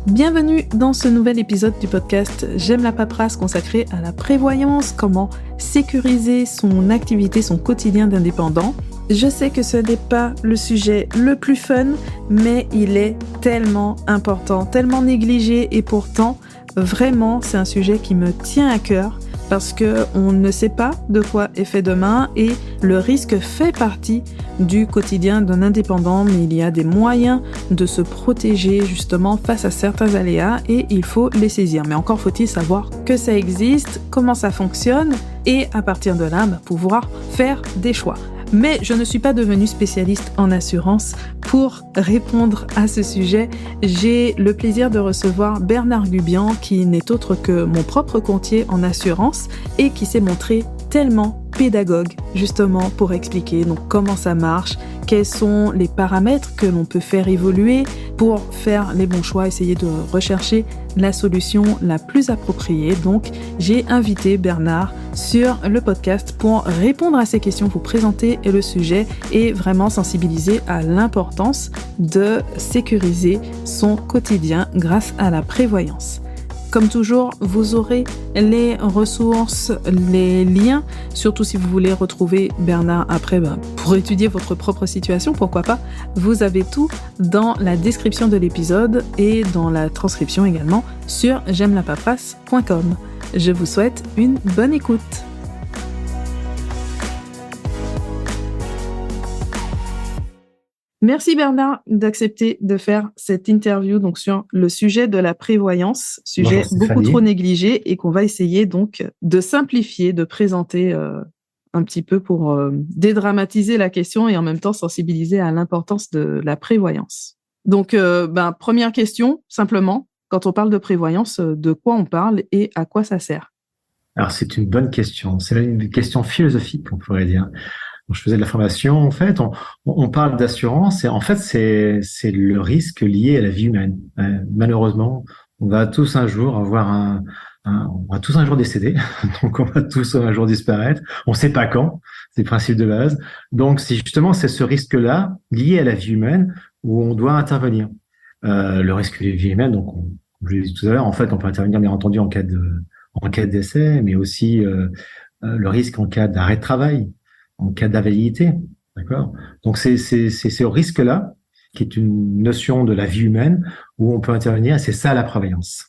Bienvenue dans ce nouvel épisode du podcast J'aime la paperasse consacré à la prévoyance, comment sécuriser son activité, son quotidien d'indépendant. Je sais que ce n'est pas le sujet le plus fun, mais il est tellement important, tellement négligé et pourtant, vraiment, c'est un sujet qui me tient à cœur parce qu'on ne sait pas de quoi est fait demain et le risque fait partie du quotidien d'un indépendant, mais il y a des moyens de se protéger justement face à certains aléas et il faut les saisir. Mais encore faut-il savoir que ça existe, comment ça fonctionne et à partir de là, pouvoir faire des choix. Mais je ne suis pas devenue spécialiste en assurance. Pour répondre à ce sujet, j'ai le plaisir de recevoir Bernard Gubian, qui n'est autre que mon propre courtier en assurance et qui s'est montré tellement pédagogue justement pour expliquer donc comment ça marche, quels sont les paramètres que l'on peut faire évoluer pour faire les bons choix, essayer de rechercher la solution la plus appropriée. Donc j'ai invité Bernard sur le podcast pour répondre à ces questions, vous présenter le sujet et vraiment sensibiliser à l'importance de sécuriser son quotidien grâce à la prévoyance. Comme toujours, vous aurez les ressources, les liens, surtout si vous voulez retrouver Bernard après pour étudier votre propre situation, pourquoi pas. Vous avez tout dans la description de l'épisode et dans la transcription également sur j'aimelapaperasse.com. Je vous souhaite une bonne écoute. Merci Bernard d'accepter de faire cette interview donc sur le sujet de la prévoyance, sujet beaucoup trop négligé et qu'on va essayer donc de simplifier, de présenter un petit peu pour dédramatiser la question et en même temps sensibiliser à l'importance de la prévoyance. Donc première question, simplement, quand on parle de prévoyance, de quoi on parle et à quoi ça sert? Alors c'est une bonne question, c'est une question philosophique on pourrait dire. Je faisais de la formation, en fait, on parle d'assurance et en fait, c'est le risque lié à la vie humaine. Malheureusement, on va tous un jour avoir on va tous un jour décéder, donc on va tous un jour disparaître. On sait pas quand, c'est le principe de base. Donc, c'est ce risque-là lié à la vie humaine où on doit intervenir. Le risque de la vie humaine, donc, comme je l'ai dit tout à l'heure, en fait, on peut intervenir bien entendu en cas de décès, mais aussi le risque en cas d'arrêt de travail, en cas d'invalidité, d'accord? Donc c'est ce risque-là qui est une notion de la vie humaine où on peut intervenir et c'est ça la prévoyance.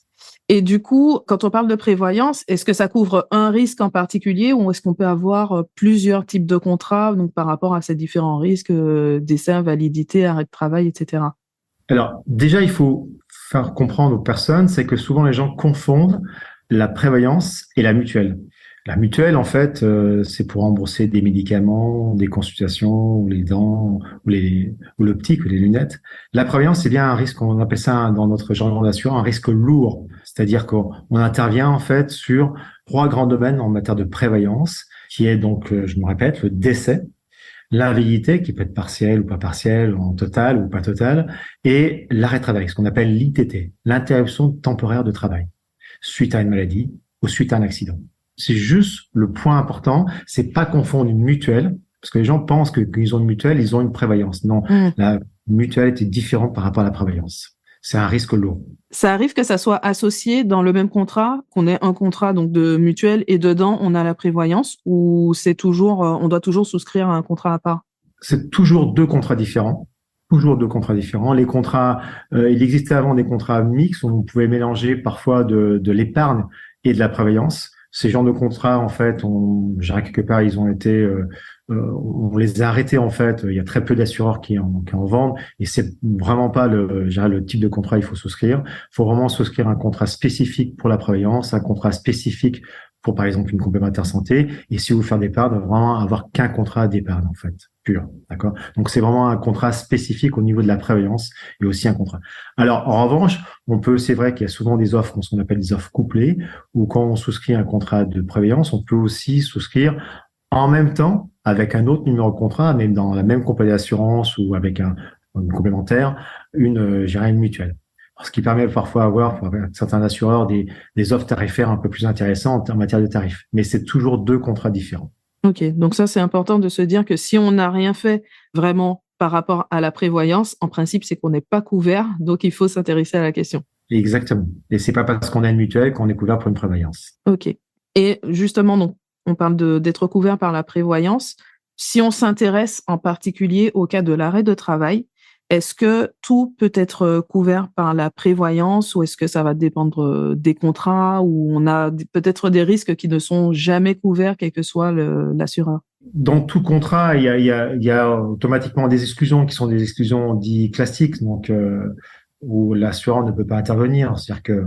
Et du coup, quand on parle de prévoyance, est-ce que ça couvre un risque en particulier ou est-ce qu'on peut avoir plusieurs types de contrats donc par rapport à ces différents risques, décès, invalidité, arrêt de travail, etc. Alors déjà, il faut faire comprendre aux personnes, c'est que souvent les gens confondent la prévoyance et la mutuelle. La mutuelle, en fait, c'est pour rembourser des médicaments, des consultations, ou les dents, ou l'optique, ou les lunettes. La prévoyance, c'est bien un risque, on appelle ça dans notre jargon d'assurance, un risque lourd. C'est-à-dire qu'on intervient, en fait, sur 3 grands domaines en matière de prévoyance, qui est donc, je me répète, le décès, l'invalidité, qui peut être partielle ou pas partielle, en totale ou pas totale, et l'arrêt de travail, ce qu'on appelle l'ITT, l'interruption temporaire de travail, suite à une maladie ou suite à un accident. C'est juste le point important, c'est pas confondre une mutuelle, parce que les gens pensent que qu'ils ont une mutuelle, ils ont une prévoyance. Non, la mutuelle est différente par rapport à la prévoyance. C'est un risque lourd. Ça arrive que ça soit associé dans le même contrat, qu'on ait un contrat donc de mutuelle et dedans on a la prévoyance, ou c'est toujours, on doit toujours souscrire à un contrat à part? C'est toujours 2 contrats différents. Toujours 2 contrats différents. Les contrats, il existait avant des contrats mixtes où on pouvait mélanger parfois de l'épargne et de la prévoyance. Ces genres de contrats, en fait, je dirais quelque part, ils ont été, on les a arrêtés en fait. Il y a très peu d'assureurs qui en vendent, et c'est vraiment pas je dirais, le type de contrat il faut souscrire. Il faut vraiment souscrire un contrat spécifique pour la prévoyance, un contrat spécifique pour, par exemple, une complémentaire santé. Et si vous faites d'épargne, vraiment avoir qu'un contrat d'épargne en fait, pur, d'accord. Donc c'est vraiment un contrat spécifique au niveau de la prévoyance et aussi un contrat. Alors en revanche, c'est vrai qu'il y a souvent des offres, ce qu'on appelle des offres couplées, où quand on souscrit un contrat de prévoyance, on peut aussi souscrire en même temps avec un autre numéro de contrat, même dans la même compagnie d'assurance ou avec un complémentaire, je dirais une mutuelle. Ce qui permet parfois d'avoir, pour certains assureurs, des offres tarifaires un peu plus intéressantes en matière de tarifs. Mais c'est toujours 2 contrats différents. Ok, donc ça c'est important de se dire que si on n'a rien fait vraiment par rapport à la prévoyance, en principe c'est qu'on n'est pas couvert, donc il faut s'intéresser à la question. Exactement. Et c'est pas parce qu'on a une mutuelle qu'on est couvert pour une prévoyance. Ok. Et justement, donc, on parle d'être couvert par la prévoyance. Si on s'intéresse en particulier au cas de l'arrêt de travail, est-ce que tout peut être couvert par la prévoyance ou est-ce que ça va dépendre des contrats ou on a peut-être des risques qui ne sont jamais couverts, quel que soit l'assureur? Dans tout contrat, il y a automatiquement des exclusions qui sont des exclusions dites classiques, donc où l'assureur ne peut pas intervenir. C'est-à-dire que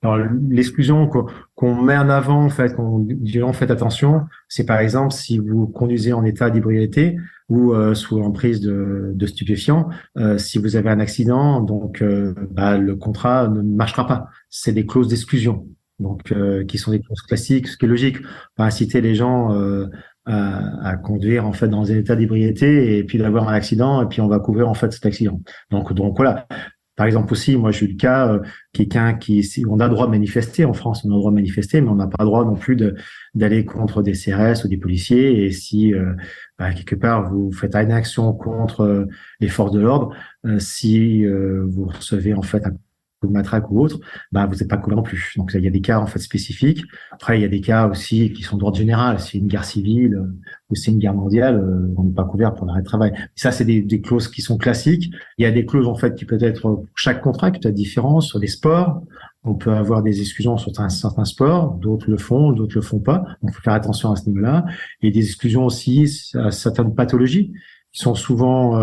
alors, l'exclusion qu'on met en avant, en fait, qu'on dit en fait attention, c'est par exemple si vous conduisez en état d'ébriété ou sous l'emprise de stupéfiants, si vous avez un accident, donc le contrat ne marchera pas. C'est des clauses d'exclusion, donc qui sont des clauses classiques, ce qui est logique, pas inciter les gens à conduire en fait dans un état d'ébriété et puis d'avoir un accident et puis on va couvrir en fait cet accident. Donc voilà. Par exemple aussi, moi j'ai eu le cas, quelqu'un si on a le droit de manifester en France, on a le droit de manifester, mais on n'a pas le droit non plus d'aller contre des CRS ou des policiers. Et si quelque part vous faites une action contre les forces de l'ordre, si vous recevez en fait un coup de matraque ou autre, vous n'êtes pas couvert non plus. Donc il y a des cas en fait spécifiques. Après il y a des cas aussi qui sont d'ordre général. Si c'est une guerre civile ou c'est une guerre mondiale, on n'est pas couvert pour l'arrêt de travail. Ça c'est des clauses qui sont classiques. Il y a des clauses en fait qui peut être pour chaque contrat qui peut être différent sur les sports. On peut avoir des exclusions sur certains sports, d'autres le font pas. Donc il faut faire attention à ce niveau-là. Et des exclusions aussi à certaines pathologies qui sont souvent,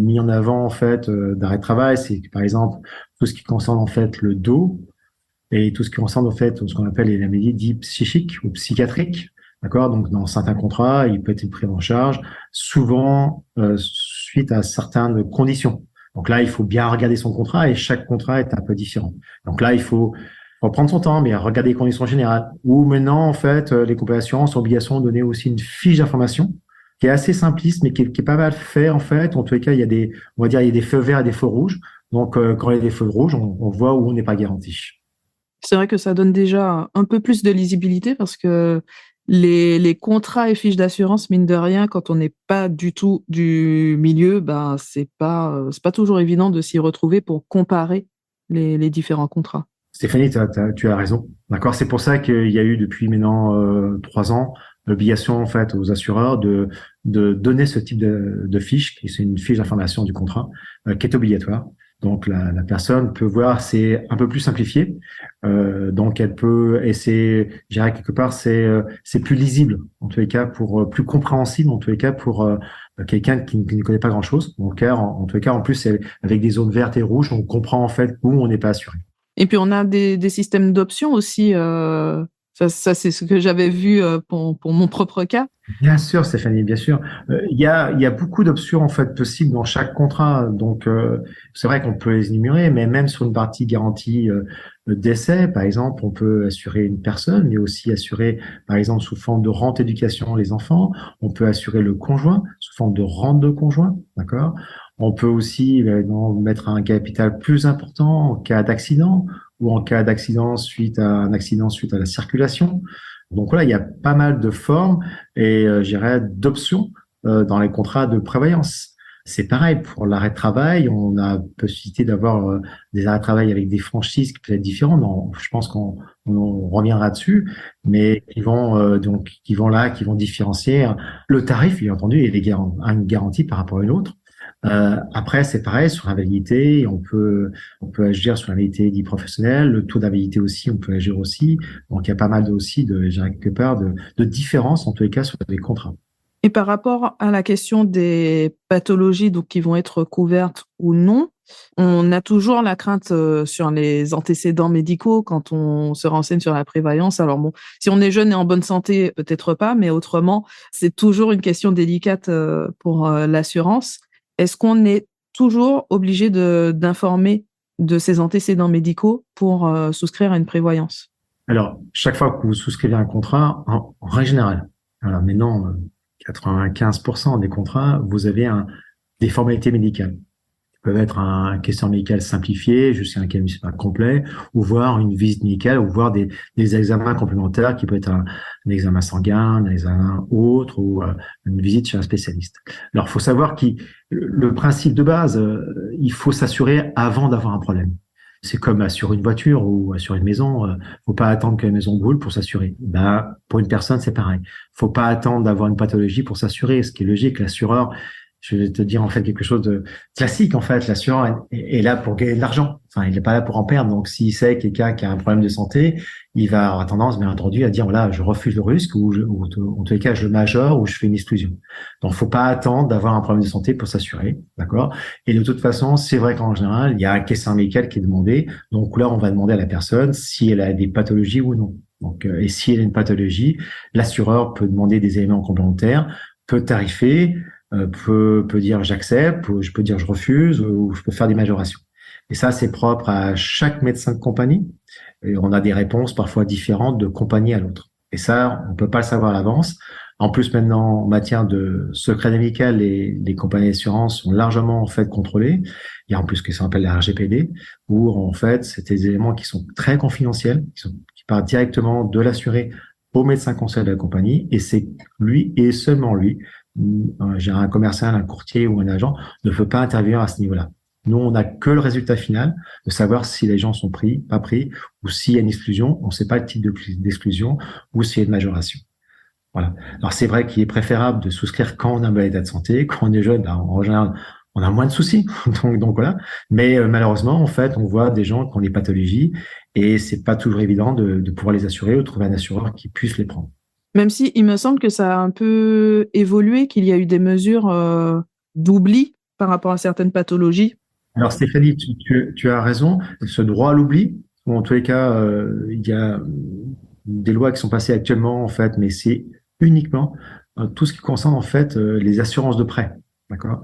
mis en avant en fait d'arrêt de travail. C'est par exemple tout ce qui concerne en fait le dos et tout ce qui concerne en fait ce qu'on appelle les maladies dites psychiques ou psychiatriques. D'accord? Donc, dans certains contrats, il peut être pris en charge, souvent suite à certaines conditions. Donc là, il faut bien regarder son contrat et chaque contrat est un peu différent. Donc là, il faut prendre son temps, mais regarder les conditions générales. Ou maintenant, en fait, les compagnies d'assurance ont obligation de donner aussi une fiche d'information qui est assez simpliste, mais qui est pas mal fait, en fait. En tous les cas, il y a on va dire, il y a des feux verts et des feux rouges. Donc, quand il y a des feux rouges, on voit où on n'est pas garanti. C'est vrai que ça donne déjà un peu plus de lisibilité parce que les contrats et fiches d'assurance, mine de rien, quand on n'est pas du tout du milieu, c'est pas toujours évident de s'y retrouver pour comparer les différents contrats. Stéphanie, tu as raison. D'accord, c'est pour ça qu'il y a eu depuis maintenant 3 ans l'obligation en fait aux assureurs de donner ce type de fiche, qui c'est une fiche d'information du contrat, qui est obligatoire. Donc la personne peut voir, c'est un peu plus simplifié. Donc elle peut, et je dirais quelque part, c'est plus lisible en tous les cas, pour plus compréhensible en tous les cas pour quelqu'un qui ne connaît pas grand-chose. Donc en tous les cas, en plus c'est avec des zones vertes et rouges, on comprend en fait où on n'est pas assuré. Et puis on a des systèmes d'options aussi. Ça c'est ce que j'avais vu pour mon propre cas. Bien sûr, Stéphanie, bien sûr. Il y a beaucoup d'options en fait possibles dans chaque contrat. Donc c'est vrai qu'on peut les énumérer, mais même sur une partie garantie d'essai, par exemple, on peut assurer une personne, mais aussi assurer, par exemple, sous forme de rente éducation les enfants. On peut assurer le conjoint sous forme de rente de conjoint, d'accord. On peut aussi mettre un capital plus important en cas d'accident ou en cas d'accident suite à la circulation. Donc voilà, il y a pas mal de formes et je dirais d'options dans les contrats de prévoyance. C'est pareil pour l'arrêt de travail, on a possibilité d'avoir des arrêts de travail avec des franchises qui peuvent être différentes. Non, je pense qu'on reviendra dessus, mais qui vont différencier le tarif, bien entendu, et une garantie par rapport à une autre. Après, c'est pareil sur l'invalidité, on peut agir sur l'invalidité dite professionnelle, le taux d'invalidité aussi, on peut agir aussi. Donc il y a pas mal quelque part de différences en tous les cas sur les contrats. Et par rapport à la question des pathologies donc qui vont être couvertes ou non, on a toujours la crainte sur les antécédents médicaux quand on se renseigne sur la prévoyance. Alors bon, si on est jeune et en bonne santé, peut-être pas, mais autrement, c'est toujours une question délicate pour l'assurance. Est-ce qu'on est toujours obligé d'informer de ses antécédents médicaux pour souscrire à une prévoyance? Alors, chaque fois que vous souscrivez un contrat, en règle générale, alors maintenant, 95% des contrats, vous avez des formalités médicales. Ça peut être un questionnaire médical simplifié jusqu'à un questionnaire complet, ou voir une visite médicale, ou voir des examens complémentaires qui peut être un examen sanguin, un examen autre, ou une visite chez un spécialiste. Alors, il faut savoir le principe de base, il faut s'assurer avant d'avoir un problème. C'est comme assurer une voiture ou assurer une maison. Faut pas attendre que la maison brûle pour s'assurer. Ben, pour une personne, c'est pareil. Faut pas attendre d'avoir une pathologie pour s'assurer. Ce qui est logique, l'assureur, je vais te dire en fait quelque chose de classique. En fait, l'assureur est là pour gagner de l'argent. Enfin, il n'est pas là pour en perdre. Donc, s'il sait quelqu'un qui a un problème de santé, il va avoir tendance, bien entendu, à dire voilà, je refuse le risque ou en tous les cas, je le majore ou je fais une exclusion. Donc, faut pas attendre d'avoir un problème de santé pour s'assurer, d'accord? Et de toute façon, c'est vrai qu'en général, il y a un questionnaire médical qui est demandé. Donc là, on va demander à la personne si elle a des pathologies ou non. Donc, et si elle a une pathologie, l'assureur peut demander des éléments complémentaires, peut tarifer, peut dire j'accepte, ou je peux dire je refuse, ou je peux faire des majorations. Et ça, c'est propre à chaque médecin de compagnie. Et on a des réponses parfois différentes de compagnie à l'autre. Et ça, on peut pas le savoir à l'avance. En plus, maintenant, en matière de secret médical, les compagnies d'assurance sont largement en fait contrôlées. Il y a en plus ce que ça s'appelle la RGPD, où en fait, c'est des éléments qui sont très confidentiels, qui partent directement de l'assuré au médecin conseil de la compagnie, et c'est lui et seulement lui, j'ai un commercial, un courtier ou un agent, ne peut pas intervenir à ce niveau-là. Nous, on n'a que le résultat final de savoir si les gens sont pris, pas pris, ou s'il y a une exclusion, on ne sait pas le type d'exclusion, ou s'il y a une majoration. Voilà. Alors, c'est vrai qu'il est préférable de souscrire quand on a un bon état de santé, quand on est jeune, ben, en général, on a moins de soucis. Donc voilà. Mais malheureusement, en fait, on voit des gens qui ont des pathologies et c'est pas toujours évident de pouvoir les assurer ou de trouver un assureur qui puisse les prendre. Même si il me semble que ça a un peu évolué, qu'il y a eu des mesures d'oubli par rapport à certaines pathologies. Alors Stéphanie, tu as raison. Ce droit à l'oubli, ou en tous les cas, il y a des lois qui sont passées actuellement, en fait, mais c'est uniquement tout ce qui concerne en fait les assurances de prêt. D'accord?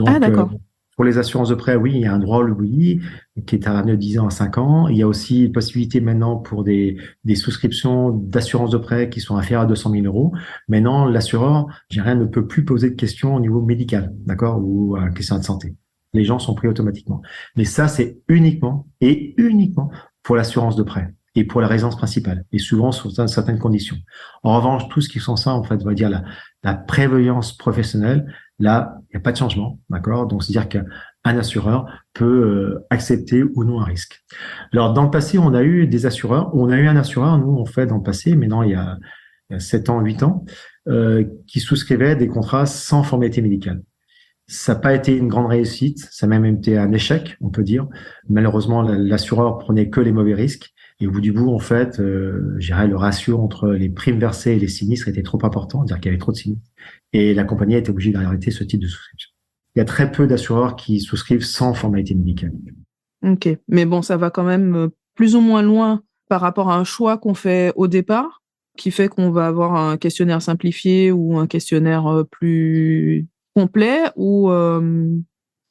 Ah, Donc, d'accord. pour les assurances de prêt, oui, il y a un droit à l'oubli qui est à 10 ans à 5 ans. Il y a aussi une possibilité maintenant pour des souscriptions d'assurance de prêt qui sont inférieures à 200 000 euros. Maintenant, l'assureur, j'ai rien, ne peut plus poser de questions au niveau médical, d'accord, ou à question de santé. Les gens sont pris automatiquement. Mais ça, c'est uniquement pour l'assurance de prêt et pour la résidence principale, et souvent sous certaines conditions. En revanche, tout ce qui sont ça, en fait, on va dire la prévoyance professionnelle, là, il n'y a pas de changement, d'accord? Donc, c'est-à-dire qu'un assureur peut accepter ou non un risque. Alors, dans le passé, on a eu des assureurs, on a eu un assureur, nous, en fait, dans le passé, maintenant, il y a 7 ans, 8 ans, qui souscrivait des contrats sans formalité médicale. Ça n'a pas été une grande réussite, ça a même été un échec, on peut dire. Malheureusement, l'assureur prenait que les mauvais risques. Et au bout du bout, en fait, je dirais le ratio entre les primes versées et les sinistres était trop important, c'est-à-dire qu'il y avait trop de sinistres. Et la compagnie a été obligée d'arrêter ce type de souscription. Il y a très peu d'assureurs qui souscrivent sans formalité médicale. Ok. Mais bon, ça va quand même plus ou moins loin par rapport à un choix qu'on fait au départ, qui fait qu'on va avoir un questionnaire simplifié ou un questionnaire plus complet, ou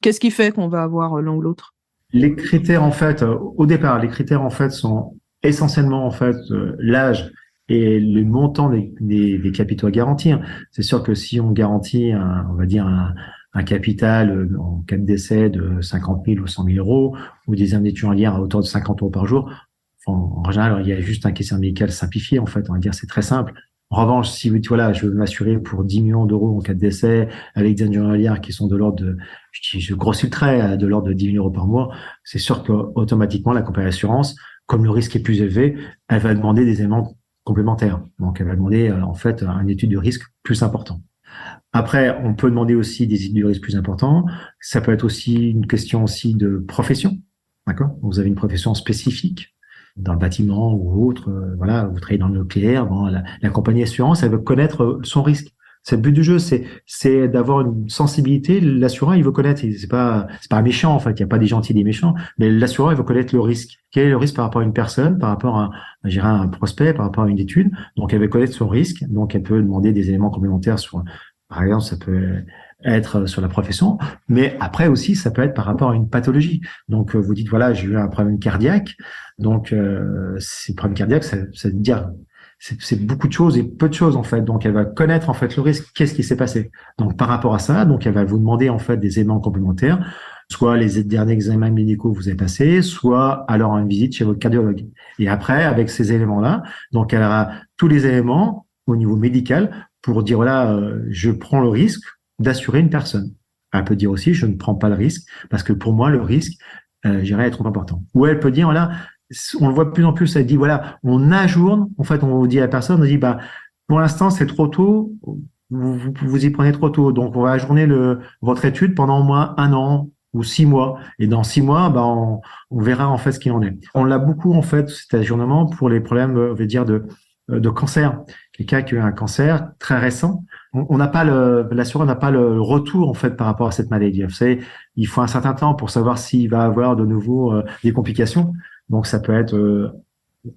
qu'est-ce qui fait qu'on va avoir l'un ou l'autre? Les critères, en fait, au départ, les critères, en fait, sont essentiellement, en fait, l'âge et le montant des capitaux à garantir. C'est sûr que si on garantit, on va dire, un capital en cas de décès de 50 000 ou 100 000 euros, ou des indemnités journalières à hauteur de 50 euros par jour, en général, il y a juste un questionnaire médical simplifié, en fait. On va dire, c'est très simple. En revanche, si voilà, je veux m'assurer pour 10 millions d'euros en cas de décès, avec des indemnités journalières qui sont de l'ordre de, je grossis le trait, de l'ordre de 10 000 euros par mois, c'est sûr qu'automatiquement, la compagnie d'assurance, comme le risque est plus élevé, elle va demander des éléments complémentaires. Donc, elle va demander, en fait, une étude de risque plus importante. Après, on peut demander aussi des études de risque plus importantes. Ça peut être aussi une question aussi de profession. D'accord? Vous avez une profession spécifique dans le bâtiment ou autre, voilà, vous travaillez dans le nucléaire, bon, la compagnie assurance, elle veut connaître son risque. C'est le but du jeu, c'est d'avoir une sensibilité. L'assureur, il veut connaître, c'est pas un méchant, en fait, il n'y a pas des gentils et des méchants, mais l'assureur, il veut connaître le risque. Quel est le risque par rapport à une personne, par rapport à, je dirais, un prospect, par rapport à une étude. Donc, elle veut connaître son risque, donc elle peut demander des éléments complémentaires sur, par exemple, ça peut être sur la profession, mais après aussi, ça peut être par rapport à une pathologie. Donc, vous dites, voilà, j'ai eu un problème cardiaque, donc ces problèmes cardiaques, ça veut dire, c'est beaucoup de choses et peu de choses, en fait. Donc, elle va connaître, en fait, le risque, qu'est-ce qui s'est passé. Donc, par rapport à ça, donc, elle va vous demander, en fait, des éléments complémentaires, soit les derniers examens médicaux que vous avez passés, soit alors une visite chez votre cardiologue. Et après, avec ces éléments-là, donc, elle aura tous les éléments au niveau médical pour dire, voilà, je prends le risque d'assurer une personne. Elle peut dire aussi, je ne prends pas le risque, parce que pour moi, le risque, je dirais, est trop important. Ou elle peut dire, voilà, on le voit de plus en plus, elle dit, voilà, on ajourne, en fait, on dit à la personne, on dit, bah, pour l'instant, c'est trop tôt, vous y prenez trop tôt, donc on va ajourner votre étude pendant au moins 1 an ou 6 mois. Et dans 6 mois, bah, on verra en fait ce qu'il en est. On l'a beaucoup en fait, cet ajournement pour les problèmes, on va dire, de cancer. Quelqu'un qui a eu un cancer très récent, on n'a pas l'assureur n'a pas le retour en fait par rapport à cette maladie. Vous savez, il faut un certain temps pour savoir s'il va avoir de nouveau des complications. Donc ça peut être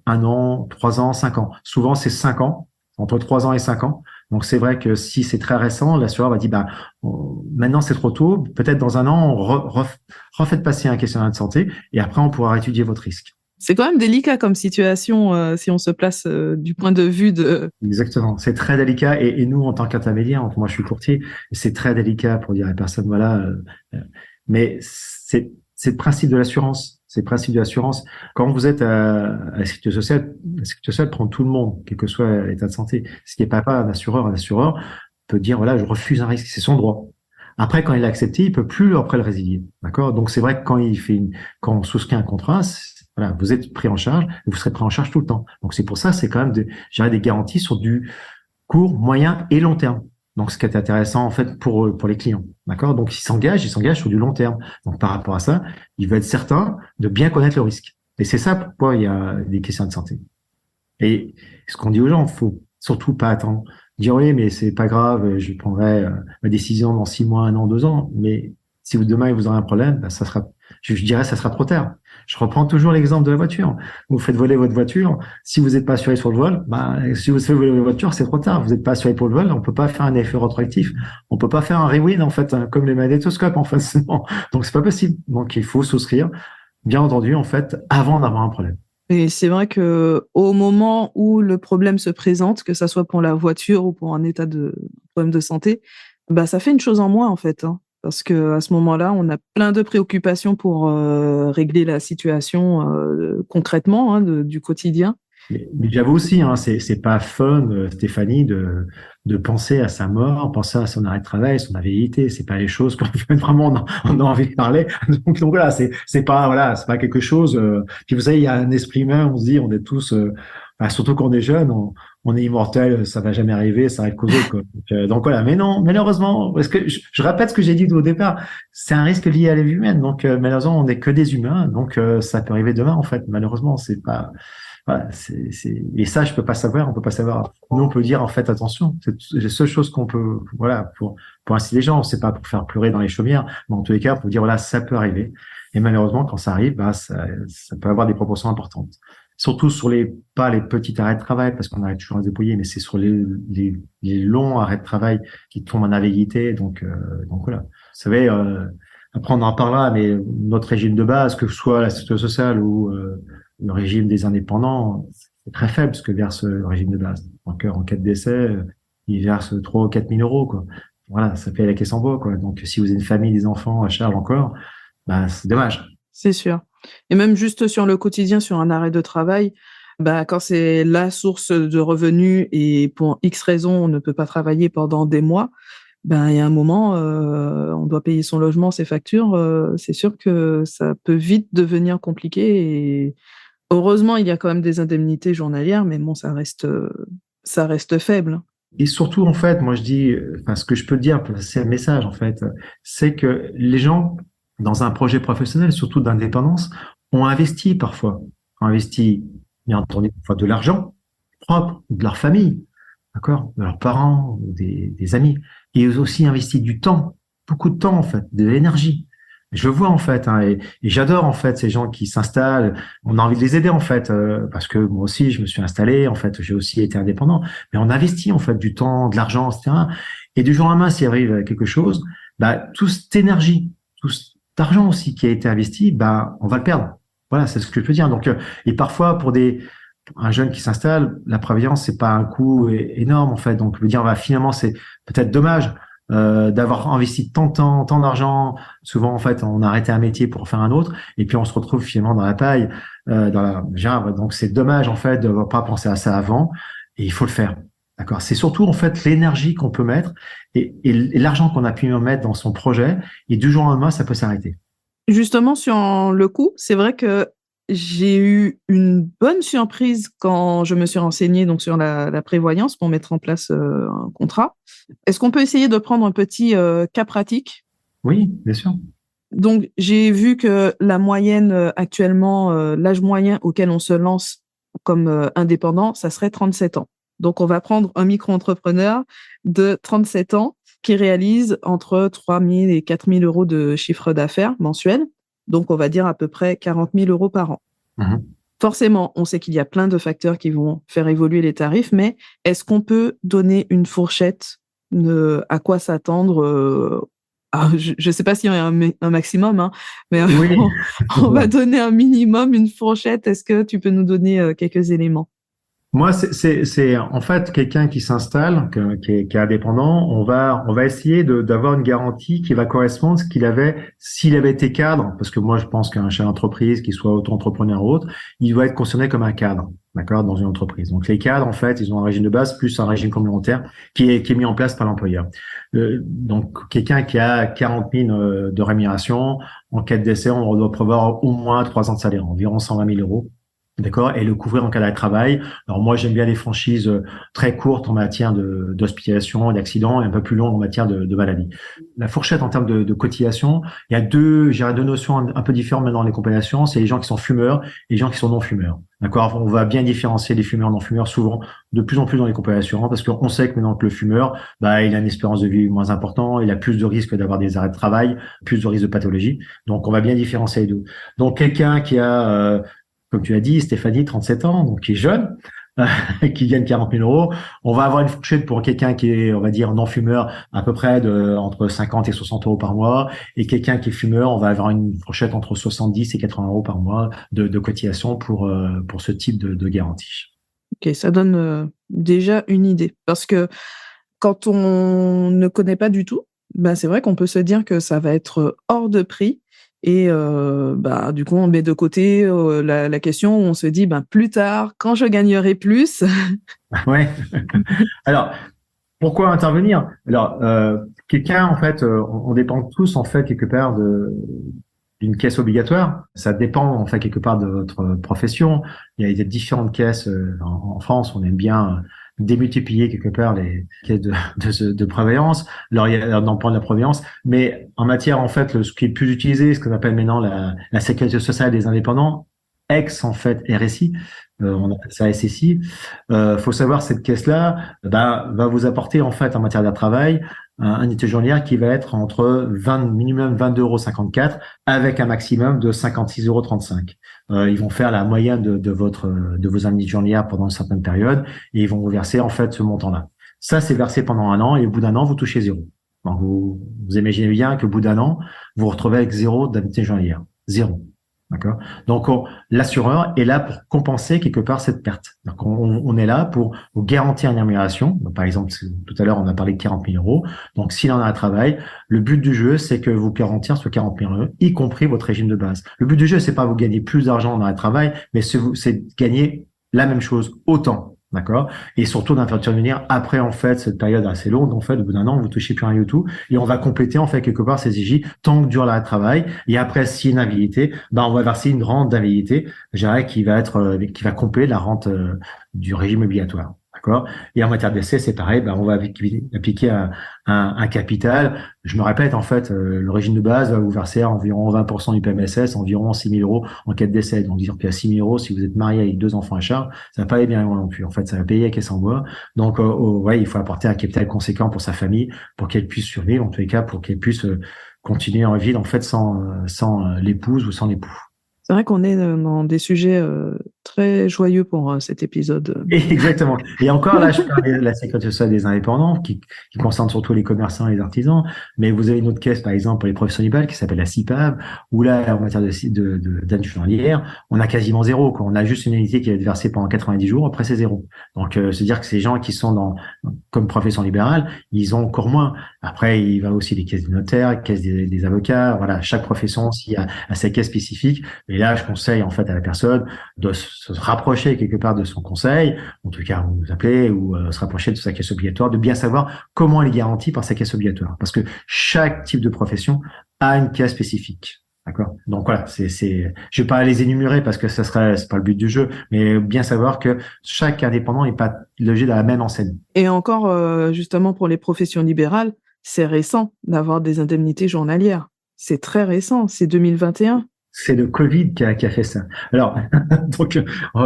1 an, 3 ans, 5 ans. Souvent c'est 5 ans, entre 3 ans et 5 ans. Donc c'est vrai que si c'est très récent, l'assureur va dire bah maintenant c'est trop tôt, peut-être dans 1 an refaites passer un questionnaire de santé et après on pourra étudier votre risque. C'est quand même délicat comme situation si on se place du point de vue de... Exactement, c'est très délicat et nous en tant qu'intermédiaire, moi je suis courtier, c'est très délicat pour dire à la personne voilà, mais c'est le principe de l'assurance. C'est le principe de l'assurance. Quand vous êtes à la sécurité sociale prend tout le monde, quel que soit l'état de santé. Ce qui n'est pas un assureur peut dire voilà, je refuse un risque, c'est son droit. Après, quand il l'a accepté, il peut plus après le résilier, d'accord. Donc c'est vrai que quand on souscrit un contrat, voilà, vous êtes pris en charge, et vous serez pris en charge tout le temps. Donc c'est pour ça, c'est quand même des garanties sur du court, moyen et long terme. Donc, ce qui est intéressant, en fait, pour les clients. D'accord? Donc, ils s'engagent sur du long terme. Donc, par rapport à ça, il va être certain de bien connaître le risque. Et c'est ça pourquoi il y a des questions de santé. Et ce qu'on dit aux gens, faut surtout pas attendre. Dire, oui, mais c'est pas grave, je prendrai ma décision dans 6 mois, 1 an, 2 ans. Mais si demain, vous aurez un problème, bah, je dirais, ça sera trop tard. Je reprends toujours l'exemple de la voiture. Vous faites voler votre voiture. Si vous n'êtes pas assuré sur le vol, bah, si vous faites voler votre voiture, c'est trop tard. Vous n'êtes pas assuré pour le vol. On peut pas faire un effet rétroactif. On peut pas faire un rewind, en fait, comme les magnétoscopes, en fait. Donc, c'est pas possible. Donc, il faut souscrire, bien entendu, en fait, avant d'avoir un problème. Et c'est vrai que au moment où le problème se présente, que ça soit pour la voiture ou pour un état de problème de santé, bah, ça fait une chose en moins, en fait, hein. Parce que à ce moment-là, on a plein de préoccupations pour régler la situation concrètement du quotidien. Mais j'avoue aussi, hein, c'est pas fun, Stéphanie, de penser à sa mort, penser à son arrêt de travail, son invalidité. C'est pas les choses qu'on vraiment on a envie de parler. Donc voilà, c'est pas quelque chose. Puis vous savez, il y a un esprit humain. On se dit, on est tous, surtout quand on est jeune, on est immortel, ça va jamais arriver, ça arrive qu'aux autres, quoi. Donc voilà, mais non, malheureusement, parce que je répète ce que j'ai dit au départ, c'est un risque lié à la vie humaine. Donc malheureusement, on n'est que des humains, donc ça peut arriver demain en fait. Malheureusement, c'est pas. Voilà, et ça, je peux pas savoir, on peut pas savoir. Nous, on peut dire, en fait, attention, c'est la seule chose qu'on peut, voilà, pour inciter les gens, c'est pas pour faire pleurer dans les chaumières, mais en tous les cas, pour dire, voilà, ça peut arriver. Et malheureusement, quand ça arrive, bah, ça peut avoir des proportions importantes. Surtout sur pas les petits arrêts de travail, parce qu'on arrête toujours à se dépouiller, mais c'est sur les longs arrêts de travail qui tombent en invalidité. Donc voilà. Vous savez, après, on en parlera, mais notre régime de base, que ce soit la sécurité sociale ou, le régime des indépendants, c'est très faible ce que verse le régime de base. Donc, en cas de décès, il verse 3 ou 4 000 euros, quoi. Voilà, ça paye la caisse en bois, quoi. Donc, si vous avez une famille, des enfants à charge encore, bah, c'est dommage. C'est sûr. Et même juste sur le quotidien, sur un arrêt de travail, bah, quand c'est la source de revenus et pour X raisons, on ne peut pas travailler pendant des mois, ben, il y a un moment, on doit payer son logement, ses factures, c'est sûr que ça peut vite devenir compliqué et heureusement, il y a quand même des indemnités journalières, mais bon, ça reste faible. Et surtout, en fait, moi, je dis, ce que je peux dire, c'est un message, en fait, c'est que les gens, dans un projet professionnel, surtout d'indépendance, ont investi parfois. Ont investi, bien entendu, parfois de l'argent propre, de leur famille, d'accord, de leurs parents, des amis. Et ils ont aussi investi du temps, beaucoup de temps, en fait, de l'énergie. Je le vois en fait, hein, et j'adore en fait ces gens qui s'installent. On a envie de les aider en fait, parce que moi aussi je me suis installé, en fait, j'ai aussi été indépendant. Mais on investit en fait du temps, de l'argent, etc. Et du jour au lendemain, s'il arrive quelque chose, bah toute cette énergie, tout cet argent aussi qui a été investi, bah on va le perdre. Voilà, c'est ce que je peux dire. Donc, et parfois pour un jeune qui s'installe, la prévoyance c'est pas un coût énorme en fait. Donc, je veux dire, bah, finalement c'est peut-être dommage. D'avoir investi tant de temps, tant d'argent. Souvent, en fait, on a arrêté un métier pour faire un autre, et puis on se retrouve finalement dans la paille, donc c'est dommage, en fait, de ne pas penser à ça avant, et il faut le faire. D'accord? C'est surtout, en fait, l'énergie qu'on peut mettre et l'argent qu'on a pu mettre dans son projet, et du jour au lendemain, ça peut s'arrêter. Justement, sur le coup, c'est vrai que j'ai eu une bonne surprise quand je me suis renseignée donc sur la prévoyance pour mettre en place un contrat. Est-ce qu'on peut essayer de prendre un petit cas pratique? Oui, bien sûr. Donc, j'ai vu que la moyenne actuellement, l'âge moyen auquel on se lance comme indépendant, ça serait 37 ans. Donc, on va prendre un micro-entrepreneur de 37 ans qui réalise entre 3 000 et 4 000 euros de chiffre d'affaires mensuel. Donc, on va dire à peu près 40 000 euros par an. Mhm. Forcément, on sait qu'il y a plein de facteurs qui vont faire évoluer les tarifs, mais est-ce qu'on peut donner une fourchette de à quoi s'attendre je ne sais pas s'il y a un maximum, hein, mais Oui, on va donner un minimum, une fourchette. Est-ce que tu peux nous donner quelques éléments? moi, c'est en fait quelqu'un qui s'installe, qui est indépendant. On va essayer d'avoir une garantie qui va correspondre à ce qu'il avait s'il avait été cadre, parce que moi, je pense qu'un chef d'entreprise, qu'il soit auto-entrepreneur ou autre, il doit être considéré comme un cadre, d'accord, dans une entreprise. Donc, les cadres, en fait, ils ont un régime de base plus un régime complémentaire qui est mis en place par l'employeur. Donc, quelqu'un qui a 40 000 de rémunération, en cas de décès, on doit prévoir au moins 3 ans de salaire, environ 120 000 euros. D'accord, et le couvrir en cas de travail. Alors moi, j'aime bien les franchises très courtes en matière d'hospitalisation, d'accident, et un peu plus longues en matière de maladie. La fourchette en termes de cotisation, il y a deux notions un peu différentes maintenant dans les compagnies d'assurance. C'est les gens qui sont fumeurs et les gens qui sont non fumeurs. D'accord, on va bien différencier les fumeurs, non fumeurs souvent de plus en plus dans les compagnies d'assurance parce qu'on sait que maintenant que le fumeur, bah, il a une espérance de vie moins importante, il a plus de risques d'avoir des arrêts de travail, plus de risques de pathologie. Donc on va bien différencier les deux. Donc quelqu'un qui a comme tu as dit, Stéphanie, 37 ans, donc qui est jeune, qui gagne 40 000 euros. On va avoir une fourchette pour quelqu'un qui est, on va dire, non-fumeur, à peu près entre 50 et 60 euros par mois. Et quelqu'un qui est fumeur, on va avoir une fourchette entre 70 et 80 euros par mois de cotisation pour ce type de garantie. Ok, ça donne déjà une idée. Parce que quand on ne connaît pas du tout, ben c'est vrai qu'on peut se dire que ça va être hors de prix. Et du coup, on met de côté la question où on se dit, plus tard, quand je gagnerai plus. Ouais. Alors, pourquoi intervenir? Alors, quelqu'un, en fait, on dépend tous, en fait, quelque part d'une caisse obligatoire. Ça dépend, en fait, quelque part de votre profession. Il y a différentes caisses en France. On aime bien démultiplier quelque part les caisses de prévoyance. Alors, il y a dans le plan de la prévoyance, mais en matière, en fait, ce qui est plus utilisé, ce qu'on appelle maintenant la sécurité sociale des indépendants, en fait, RSI, on appelle ça SSI. Faut savoir, cette caisse-là, va vous apporter, en fait, en matière de travail, un unité journalière qui va être entre minimum 22,54 € avec un maximum de 56,35 €. Ils vont faire la moyenne de vos unités journalières pendant une certaine période et ils vont vous verser, en fait, ce montant-là. Ça, c'est versé pendant un an et au bout d'un an, vous touchez zéro. Donc, vous imaginez bien qu'au bout d'un an, vous vous retrouvez avec zéro d'unité journalière. Zéro. D'accord. Donc, l'assureur est là pour compenser quelque part cette perte. Donc, on est là pour vous garantir une rémunération. Donc, par exemple, tout à l'heure, on a parlé de 40 000 euros. Donc, s'il en a un travail, le but du jeu, c'est que vous garantir ce 40 000 euros, y compris votre régime de base. Le but du jeu, c'est pas vous gagner plus d'argent dans un travail, mais c'est gagner la même chose, autant. D'accord. Et surtout d'intervenir après, en fait, cette période assez longue, en fait, au bout d'un an, vous touchez plus rien du tout. Et on va compléter, en fait, quelque part, ces IJ tant que dure l'arrêt de travail. Et après, s'il y a une invalidité, on va verser une rente d'invalidité, je dirais, qui va compléter la rente du régime obligatoire. D'accord. Et en matière d'essai, c'est pareil. On va appliquer un capital. Je me répète, en fait, le régime de base va vous verser environ 20% du PMSS, environ 6 000 euros en cas de décès. Donc, dire qu'il y a 6 000 euros, si vous êtes marié avec 2 enfants à charge, ça va pas aller bien loin non plus. En fait, ça va payer à caisse en bois. Donc, il faut apporter un capital conséquent pour sa famille, pour qu'elle puisse survivre, en tous les cas, pour qu'elle puisse continuer en vie, en fait, sans l'épouse ou sans l'époux. C'est vrai qu'on est dans des sujets très joyeux pour cet épisode. Exactement. Et encore là, je parle de la sécurité sociale des indépendants qui concerne surtout les commerçants et les artisans. Mais vous avez une autre caisse, par exemple, pour les professions libérales qui s'appelle la CIPAV, où là, en matière d'année journalière, on a quasiment zéro, quoi. On a juste une unité qui va être versée pendant 90 jours. Après, c'est zéro. Donc, c'est-à-dire que ces gens qui sont comme profession libérale, ils ont encore moins. Après, il va aussi des caisses des notaires, caisses des avocats. Voilà. Chaque profession aussi a sa caisse spécifique. Et là, je conseille, en fait, à la personne de se rapprocher quelque part de son conseil, en tout cas vous appelez ou se rapprocher de sa caisse obligatoire, de bien savoir comment elle est garantie par sa caisse obligatoire. Parce que chaque type de profession a une caisse spécifique. D'accord? Donc voilà, je vais pas les énumérer parce que c'est pas le but du jeu, mais bien savoir que chaque indépendant n'est pas logé dans la même enseigne. Et encore, justement, pour les professions libérales, c'est récent d'avoir des indemnités journalières. C'est très récent, c'est 2021. C'est le Covid qui a fait ça. Alors, donc,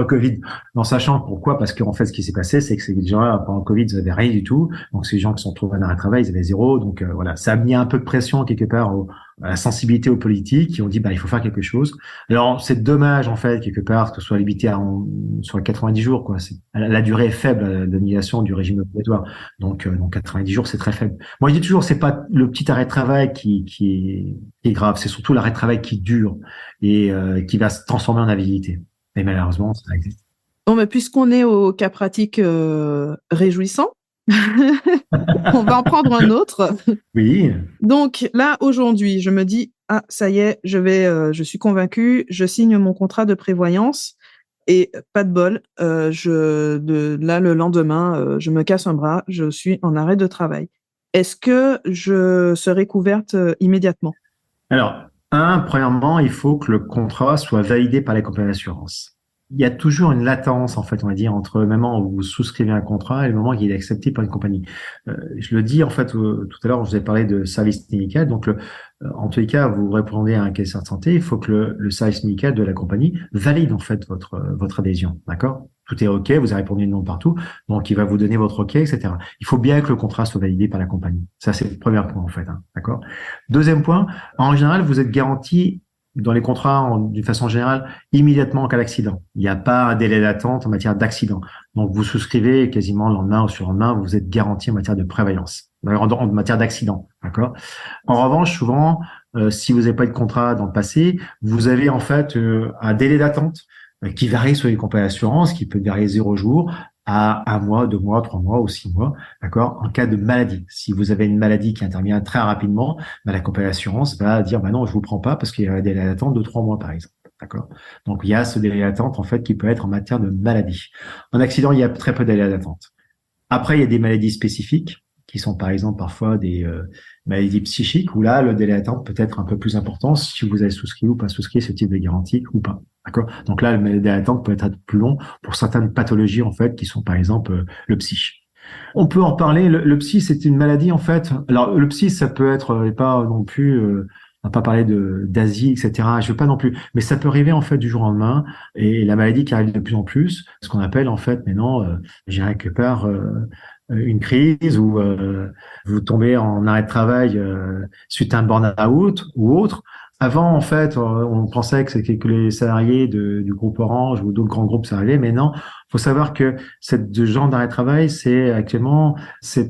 Covid, en sachant pourquoi, parce qu'en fait, ce qui s'est passé, c'est que ces gens-là, pendant le Covid, ils n'avaient rien du tout. Donc, ces gens qui sont trouvés en arrêt de travail, ils avaient zéro. Donc, voilà, ça a mis un peu de pression quelque part à la sensibilité aux politiques qui ont dit, bah, il faut faire quelque chose. Alors, c'est dommage, en fait, quelque part, que ce soit limité sur 90 jours, quoi. La durée est faible d'annulation du régime obligatoire. Donc 90 jours, c'est très faible. Moi, je dis toujours, c'est pas le petit arrêt de travail qui est grave, c'est surtout l'arrêt de travail qui dure et qui va se transformer en invalidité. Mais malheureusement, ça existe. Bon, mais puisqu'on est au cas pratique réjouissant, on va en prendre un autre. Oui. Donc là, aujourd'hui, je me dis, ah, ça y est, je suis convaincue, je signe mon contrat de prévoyance et pas de bol, là, le lendemain, je me casse un bras, je suis en arrêt de travail. Est-ce que je serai couverte immédiatement? Alors, premièrement, il faut que le contrat soit validé par les compagnies d'assurance. Il y a toujours une latence, en fait, on va dire, entre le moment où vous souscrivez un contrat et le moment où il est accepté par une compagnie. Je le dis, en fait, tout à l'heure, je vous ai parlé de service médical. Donc, en tous les cas, vous répondez à un questionnaire de santé, il faut que le service médical de la compagnie valide, en fait, votre adhésion. D'accord? Tout est OK, vous avez répondu non partout. Donc, il va vous donner votre OK, etc. Il faut bien que le contrat soit validé par la compagnie. Ça, c'est le premier point, en fait. Hein, d'accord? Deuxième point, en général, vous êtes garanti dans les contrats, d'une façon générale, immédiatement en cas d'accident. Il n'y a pas un délai d'attente en matière d'accident. Donc, vous souscrivez quasiment le lendemain ou sur le lendemain, vous êtes garanti en matière de prévoyance, en matière d'accident. D'accord? En revanche, souvent, si vous n'avez pas eu de contrat dans le passé, vous avez en fait un délai d'attente qui varie sur les compagnies d'assurance, qui peut varier 0 jours à 1 mois, 2 mois, 3 mois ou 6 mois, d'accord, en cas de maladie. Si vous avez une maladie qui intervient très rapidement, bah, la compagnie d'assurance va dire, bah non, je vous prends pas parce qu'il y a un délai d'attente de 3 mois, par exemple. D'accord? Donc, il y a ce délai d'attente, en fait, qui peut être en matière de maladie. En accident, il y a très peu de délai d'attente. Après, il y a des maladies spécifiques qui sont, par exemple, parfois des maladies psychiques où là, le délai d'attente peut être un peu plus important si vous avez souscrit ou pas souscrit ce type de garantie ou pas. D'accord? Donc là, le délai d'attente peut être plus long pour certaines pathologies, en fait, qui sont, par exemple, le psy. On peut en parler. Le psy, c'est une maladie, en fait. Alors, le psy, ça peut être pas non plus... on va pas parler d'Asie, etc. Je veux pas non plus, mais ça peut arriver en fait du jour au lendemain et la maladie qui arrive de plus en plus, ce qu'on appelle en fait maintenant, je dirais quelque part une crise où vous tombez en arrêt de travail suite à un burn-out ou autre. Avant, en fait, on pensait que c'était que les salariés du groupe Orange ou d'autres grands groupes salariés, mais non. Faut savoir que ce genre d'arrêt de travail, c'est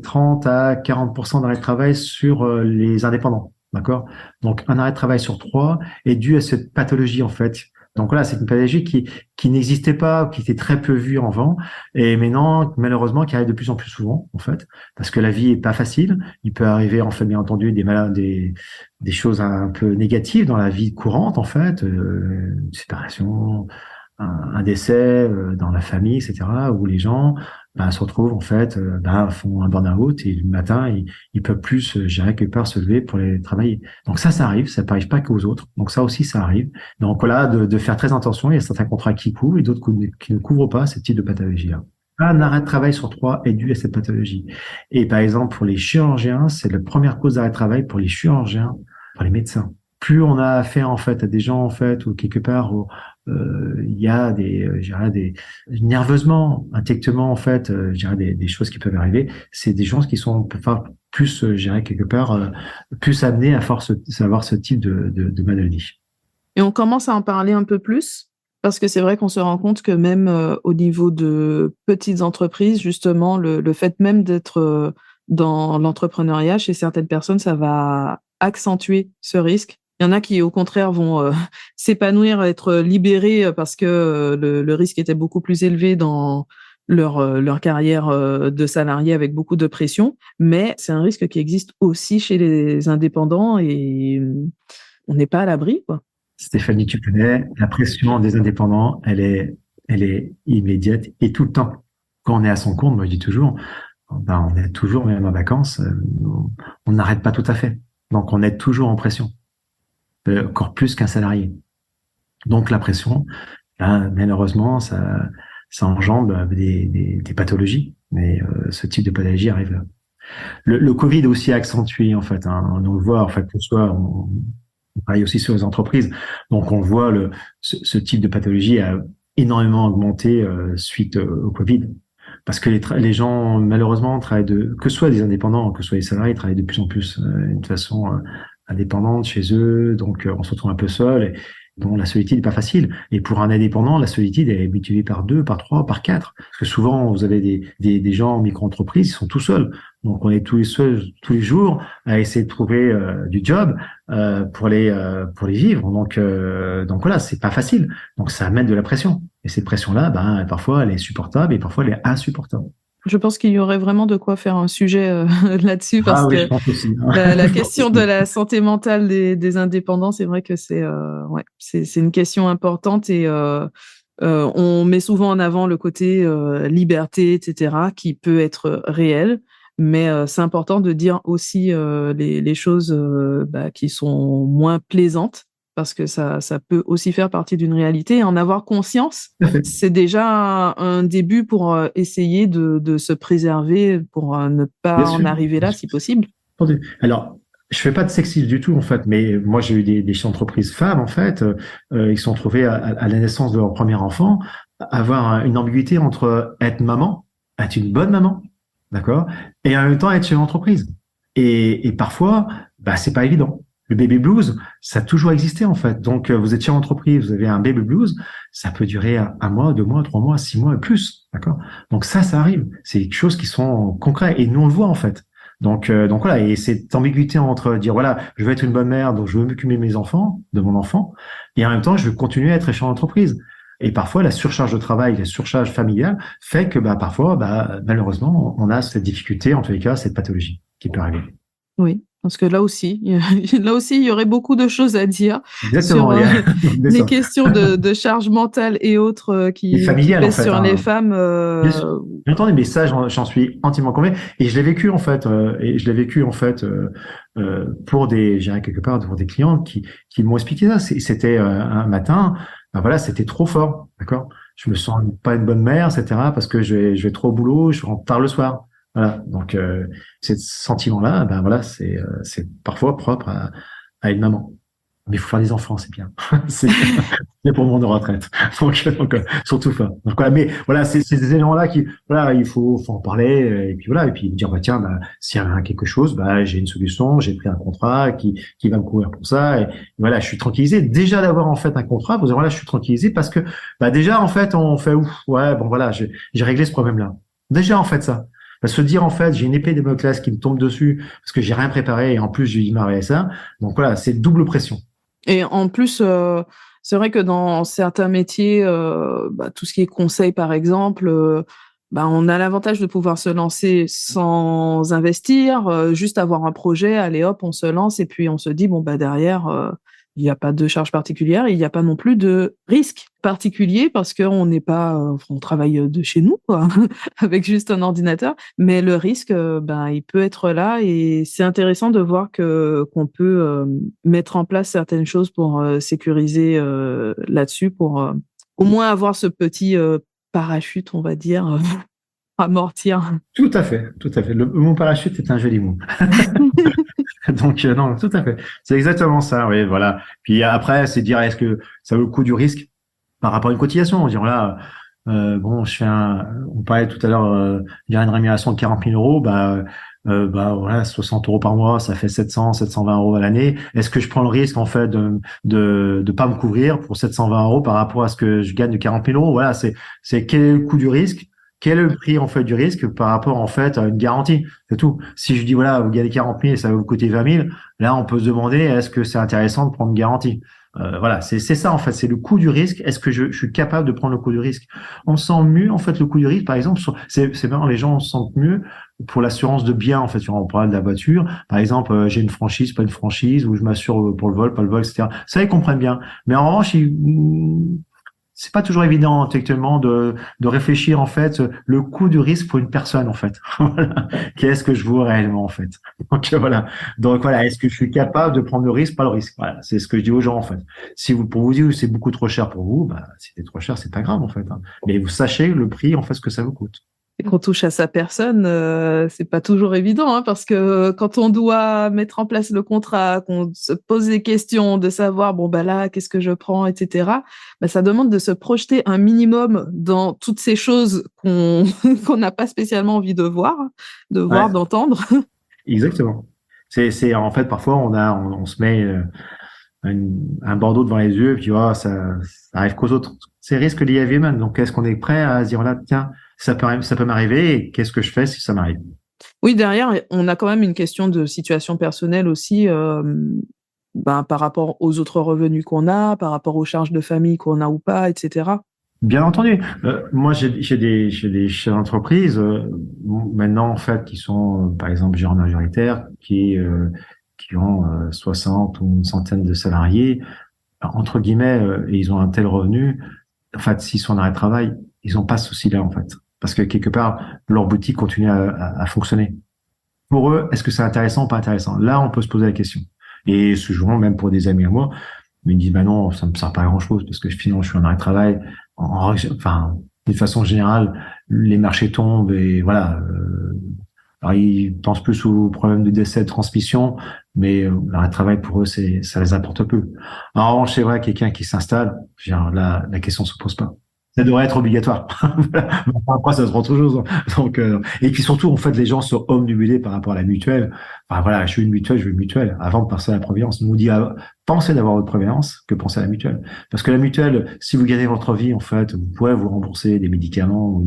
30 à 40% d'arrêt de travail sur les indépendants. D'accord? Donc, un arrêt de travail sur 3 est dû à cette pathologie, en fait. Donc là, c'est une pathologie qui n'existait pas, qui était très peu vue avant, et maintenant, malheureusement, qui arrive de plus en plus souvent, en fait, parce que la vie est pas facile. Il peut arriver, en fait, bien entendu, des choses un peu négatives dans la vie courante, en fait, une séparation, un décès dans la famille, etc., où les gens se retrouvent en fait, font un burn-out et le matin ils peuvent plus, je dirais, quelque part se lever pour aller travailler. Donc ça arrive, ça n'arrive pas qu'aux autres. Donc ça aussi, ça arrive. Donc voilà, de faire très attention. Il y a certains contrats qui couvrent et d'autres qui ne couvrent pas ce type de pathologie-là. Un arrêt de travail sur 3 est dû à cette pathologie. Et par exemple, pour les chirurgiens, c'est la première cause d'arrêt de travail pour les chirurgiens, pour les médecins. Plus on a affaire en fait à des gens en fait ou quelque part où il y a des nerveusement, intellectuellement en fait, je dirais des choses qui peuvent arriver. C'est des gens qui sont plus, je dirais quelque part, plus amenés à avoir ce type de maladie. Et on commence à en parler un peu plus parce que c'est vrai qu'on se rend compte que même au niveau de petites entreprises, justement, le fait même d'être dans l'entrepreneuriat, chez certaines personnes, ça va accentuer ce risque. Il y en a qui, au contraire, vont s'épanouir, être libérés parce que le risque était beaucoup plus élevé dans leur carrière de salarié avec beaucoup de pression. Mais c'est un risque qui existe aussi chez les indépendants et on n'est pas à l'abri, quoi. Stéphanie, tu connais, la pression des indépendants, elle est immédiate et tout le temps. Quand on est à son compte, moi je dis toujours, on est toujours, même en vacances, on n'arrête pas tout à fait. Donc on est toujours en pression. encore plus qu'un salarié. Donc la pression, là, malheureusement, ça engendre des pathologies. Mais ce type de pathologie arrive là. Le Covid aussi a accentué en fait. On le voit en fait que soit on travaille aussi sur les entreprises, donc on le voit ce type de pathologie a énormément augmenté suite au Covid. Parce que les gens, malheureusement, travaillent que ce soit des indépendants, que ce soit des salariés, travaillent de plus en plus d'une façon indépendante chez eux, donc on se retrouve un peu seul. Et, bon, la solitude n'est pas facile. Et pour un indépendant, la solitude est multipliée par 2, par 3, par 4. Parce que souvent, vous avez des gens en micro-entreprise, ils sont tout seuls. Donc, on est tous les jours à essayer de trouver du job pour les vivre. Donc voilà, c'est pas facile. Donc, ça amène de la pression. Et cette pression-là, parfois, elle est supportable et parfois, elle est insupportable. Je pense qu'il y aurait vraiment de quoi faire un sujet là-dessus parce oui, que je pense aussi. la question de la santé mentale des indépendants, c'est vrai que c'est une question importante et on met souvent en avant le côté liberté, etc., qui peut être réel, mais c'est important de dire aussi les choses qui sont moins plaisantes parce que ça peut aussi faire partie d'une réalité et en avoir conscience. C'est déjà un début pour essayer de se préserver, pour ne pas en arriver là, si possible. Alors, je fais pas de sexisme du tout, en fait, mais moi, j'ai eu des chefs d'entreprise femmes, en fait, ils se sont trouvés à la naissance de leur premier enfant, avoir une ambiguïté entre être maman, être une bonne maman, d'accord, et en même temps être chef d'entreprise. Et parfois, c'est pas évident. Le baby blues, ça a toujours existé en fait. Donc, vous êtes chef d'entreprise, vous avez un baby blues, ça peut durer 1 mois, 2 mois, 3 mois, 6 mois et plus, d'accord. Donc ça arrive. C'est des choses qui sont concrètes et nous on le voit en fait. Donc voilà. Et cette ambiguïté entre dire voilà, je veux être une bonne mère, donc je veux m'occuper de mon enfant, et en même temps je veux continuer à être chef d'entreprise. Et parfois la surcharge de travail, la surcharge familiale fait que parfois, malheureusement, on a cette difficulté, en tous les cas, cette pathologie qui peut arriver. Oui. Parce que là aussi, il y aurait beaucoup de choses à dire. Exactement, sur les questions de charge mentale et autres qui pèsent en fait, sur les femmes. J'entends des messages, j'en suis entièrement convaincu. Et je l'ai vécu en fait, pour quelque part pour des clients qui m'ont expliqué ça. C'était un matin, voilà, c'était trop fort, d'accord. Je me sens pas une bonne mère, etc. Parce que je vais trop au boulot, je rentre tard le soir. Voilà, donc ce sentiment-là, voilà, c'est parfois propre à une maman. Mais il faut faire des enfants, c'est bien. c'est pour le monde de retraite. Donc surtout pas. Donc voilà, mais voilà, c'est des éléments-là qui, voilà, il faut en parler et puis voilà, et puis dire tiens, s'il y a quelque chose, j'ai une solution, j'ai pris un contrat qui va me couvrir pour ça et voilà, je suis tranquillisé. Déjà d'avoir en fait un contrat, vous dire voilà, je suis tranquillisé parce que déjà en fait on fait voilà, j'ai réglé ce problème-là. Déjà en fait ça. Se dire en fait j'ai une épée de Damoclès qui me tombe dessus parce que j'ai rien préparé et en plus j'ai démarré ça, donc voilà, c'est double pression. Et en plus c'est vrai que dans certains métiers tout ce qui est conseil par exemple, on a l'avantage de pouvoir se lancer sans investir, juste avoir un projet, allez hop on se lance et puis on se dit derrière il n'y a pas de charge particulière, il n'y a pas non plus de risque particulier parce qu'on n'est pas, on travaille de chez nous, quoi, avec juste un ordinateur. Mais le risque, il peut être là et c'est intéressant de voir qu'on peut mettre en place certaines choses pour sécuriser là-dessus, pour au moins avoir ce petit parachute, on va dire, amortir. Tout à fait, tout à fait. Mon parachute est un joli mot. Donc non, tout à fait. C'est exactement ça, oui, voilà. Puis après, c'est dire est-ce que ça vaut le coup du risque par rapport à une cotisation. On dit là, on parlait tout à l'heure, il y a une rémunération de 40 000 euros, voilà, 60 euros par mois, ça fait 720 euros à l'année. Est-ce que je prends le risque en fait de pas me couvrir pour 720 euros par rapport à ce que je gagne de 40 000 euros? Voilà, c'est quel est le coût du risque? Quel est le prix en fait du risque par rapport en fait à une garantie? C'est tout. Si je dis voilà, vous gagnez 40 000 et ça va vous coûter 20 000, là on peut se demander est-ce que c'est intéressant de prendre une garantie? Voilà, c'est ça en fait, c'est le coût du risque. Est-ce que je suis capable de prendre le coût du risque? On sent mieux en fait le coût du risque. Par exemple, c'est marrant, les gens se sentent mieux pour l'assurance de biens en fait. On parle de la voiture, par exemple, j'ai une franchise, pas une franchise, ou je m'assure pour le vol, pas le vol, etc. Ça ils comprennent bien. Mais en revanche, c'est pas toujours évident intellectuellement de réfléchir en fait le coût du risque pour une personne en fait. Voilà. Qu'est-ce que je vaux réellement en fait. Donc voilà, est-ce que je suis capable de prendre le risque, pas le risque. Voilà, c'est ce que je dis aux gens en fait. Si vous pour vous dire c'est beaucoup trop cher pour vous, bah si c'est trop cher, c'est pas grave en fait. Hein. Mais vous sachez le prix en fait ce que ça vous coûte. Et qu'on touche à sa personne, c'est pas toujours évident, hein, parce que quand on doit mettre en place le contrat, qu'on se pose des questions, de savoir, bon, bah là, qu'est-ce que je prends, etc., bah, ça demande de se projeter un minimum dans toutes ces choses qu'on n'a pas spécialement envie de voir, Ouais, d'entendre. exactement. C'est en fait parfois on se met un bandeau devant les yeux, puis ça arrive qu'aux autres. C'est risque lié à lui-même. Donc, est-ce qu'on est prêt à se dire là, tiens, ça peut m'arriver, et qu'est-ce que je fais si ça m'arrive? Oui, derrière, on a quand même une question de situation personnelle aussi, ben, par rapport aux autres revenus qu'on a, par rapport aux charges de famille qu'on a ou pas, etc. Bien entendu. Moi, j'ai des chefs d'entreprise maintenant en fait qui sont, par exemple, gérants majoritaires, qui ont 60 ou une centaine de salariés. Alors, entre guillemets, et ils ont un tel revenu. En fait, s'ils sont en arrêt de travail, ils n'ont pas ce souci-là en fait, parce que quelque part, leur boutique continue à fonctionner. Pour eux, est-ce que c'est intéressant ou pas intéressant? Là, on peut se poser la question. Et souvent, même pour des amis à moi, ils me disent, bah non, ça me sert pas à grand chose parce que finalement, je suis en arrêt de travail. Enfin, de façon générale, les marchés tombent et voilà. Alors, ils pensent plus aux problèmes de décès, de transmission, mais l'arrêt de travail pour eux, ça les apporte peu. En revanche, c'est vrai, quelqu'un qui s'installe, je veux dire, là, la question se pose pas. Ça devrait être obligatoire. Après, ça se rend toujours. Donc, et puis surtout, en fait, les gens sont omnibulés par rapport à la mutuelle. Enfin, voilà, je veux une mutuelle, je veux une mutuelle. Avant de passer à la prévoyance, on nous dit, pensez d'avoir votre prévoyance que pensez à la mutuelle. Parce que la mutuelle, si vous gagnez votre vie, en fait, vous pouvez vous rembourser des médicaments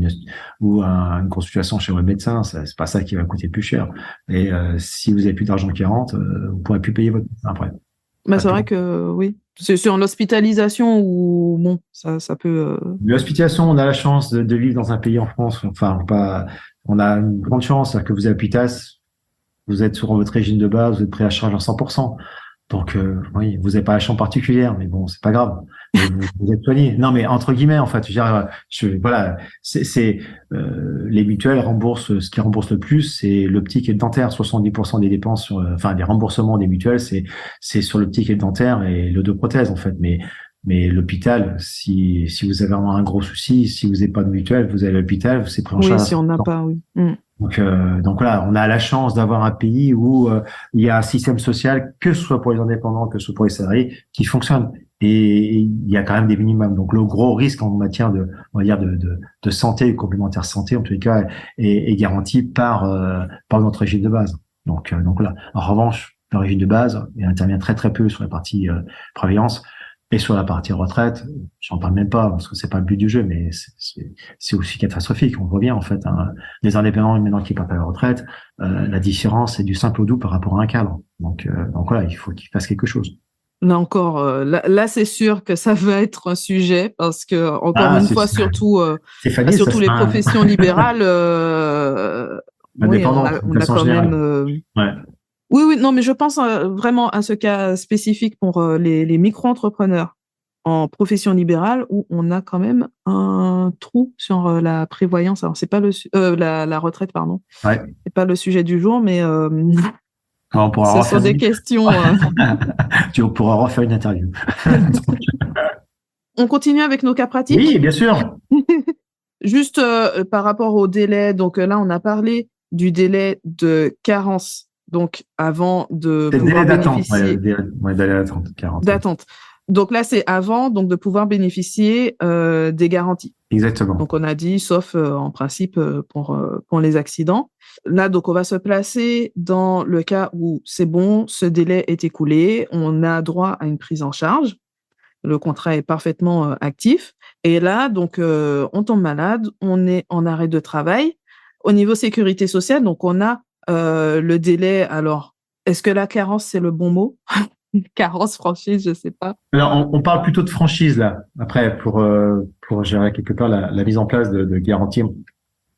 une consultation chez votre médecin. C'est pas ça qui va coûter le plus cher. Et si vous avez plus d'argent qui rentre, vous pourrez plus payer votre médecin après. Bah, c'est vrai que oui. C'est sur l'hospitalisation où, bon, ça peut. L'hospitalisation, on a la chance de vivre dans un pays en France. Enfin, pas, on a une grande chance, c'est-à-dire que vous êtes hôpitas, vous êtes sur votre régime de base, vous êtes pris à charge à 100%. Donc, oui, vous n'avez pas la chambre particulière, mais bon, c'est pas grave. Vous êtes soigné. Non, mais entre guillemets, en fait, voilà, les mutuelles remboursent, ce qui rembourse le plus, c'est l'optique et le dentaire. 70% des dépenses enfin, des remboursements des mutuelles, c'est sur l'optique et le dentaire et le deux prothèses, en fait. Mais l'hôpital, si vous avez vraiment un gros souci, si vous n'avez pas de mutuelle, vous allez à l'hôpital, c'est pris en Oui, charge. si on n'a pas, oui. Donc voilà, on a la chance d'avoir un pays où il y a un système social, que ce soit pour les indépendants, que ce soit pour les salariés, qui fonctionne. Et il y a quand même des minimums. Donc le gros risque en matière on va dire de santé, complémentaire santé, en tous les cas, est garanti par notre régime de base. Donc là. En revanche, le régime de base, il intervient très très peu sur la partie prévoyance. Et sur la partie retraite, j'en parle même pas parce que c'est pas le but du jeu, mais c'est aussi catastrophique. On voit bien en fait, hein, les indépendants maintenant qui partent à la retraite, la différence c'est du simple au double par rapport à un cadre. Donc voilà, il faut qu'ils fassent quelque chose. Là encore, là c'est sûr que ça va être un sujet parce que encore une fois, surtout Stéphanie, ça les sera professions libérales, oui, indépendant on de a façon quand générale. même. Ouais. Oui, non, mais je pense vraiment à ce cas spécifique pour les micro-entrepreneurs en profession libérale où on a quand même un trou sur la prévoyance. Alors, c'est pas la retraite, pardon. Ouais. C'est pas le sujet du jour, mais On pourra ce sont des questions. Tu pourras refaire une interview. On continue avec nos cas pratiques? Oui, bien sûr. Juste par rapport au délai, donc là, on a parlé du délai de carence, donc avant de pouvoir bénéficier. Délai d'attente, 40. D'attente. Donc là, c'est avant donc de pouvoir bénéficier des garanties. Exactement. Donc on a dit, sauf en principe pour les accidents. Là, donc on va se placer dans le cas où c'est bon, ce délai est écoulé, on a droit à une prise en charge. Le contrat est parfaitement actif. Et là, donc, on tombe malade, on est en arrêt de travail. Au niveau sécurité sociale, donc, on a le délai. Alors, est-ce que la carence, c'est le bon mot? Carence, franchise, je sais pas. Alors, on parle plutôt de franchise, là. Après, pour gérer quelque part la mise en place de garantie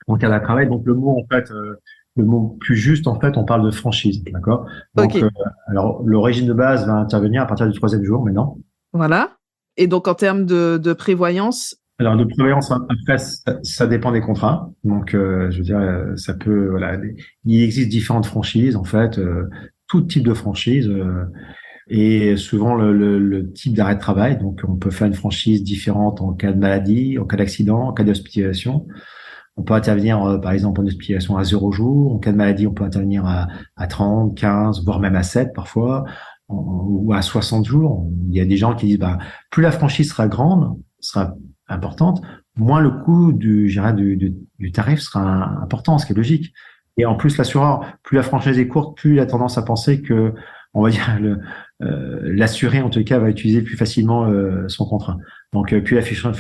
en cas de travail. Donc, le mot plus juste, en fait, on parle de franchise. D'accord? Donc, Okay. alors, le régime de base va intervenir à partir du 3e jour, maintenant. Voilà. Et donc, en termes de prévoyance. Alors, de prévoyance, après, ça dépend des contrats. Donc, je veux dire, ça peut, voilà, il existe différentes franchises, en fait, tout type de franchise, et souvent le type d'arrêt de travail. Donc, on peut faire une franchise différente en cas de maladie, en cas d'accident, en cas d'hospitalisation. On peut intervenir, par exemple, en hospitalisation à 0 jours. En cas de maladie, on peut intervenir à 30, 15, voire même à 7 parfois, ou à 60 jours. Il y a des gens qui disent, bah, plus la franchise sera grande, sera importante, moins le coût du tarif sera important, ce qui est logique. Et en plus, l'assureur, plus la franchise est courte, plus il a tendance à penser que, on va dire, l'assuré, en tout cas, va utiliser plus facilement son contrat. Donc, plus la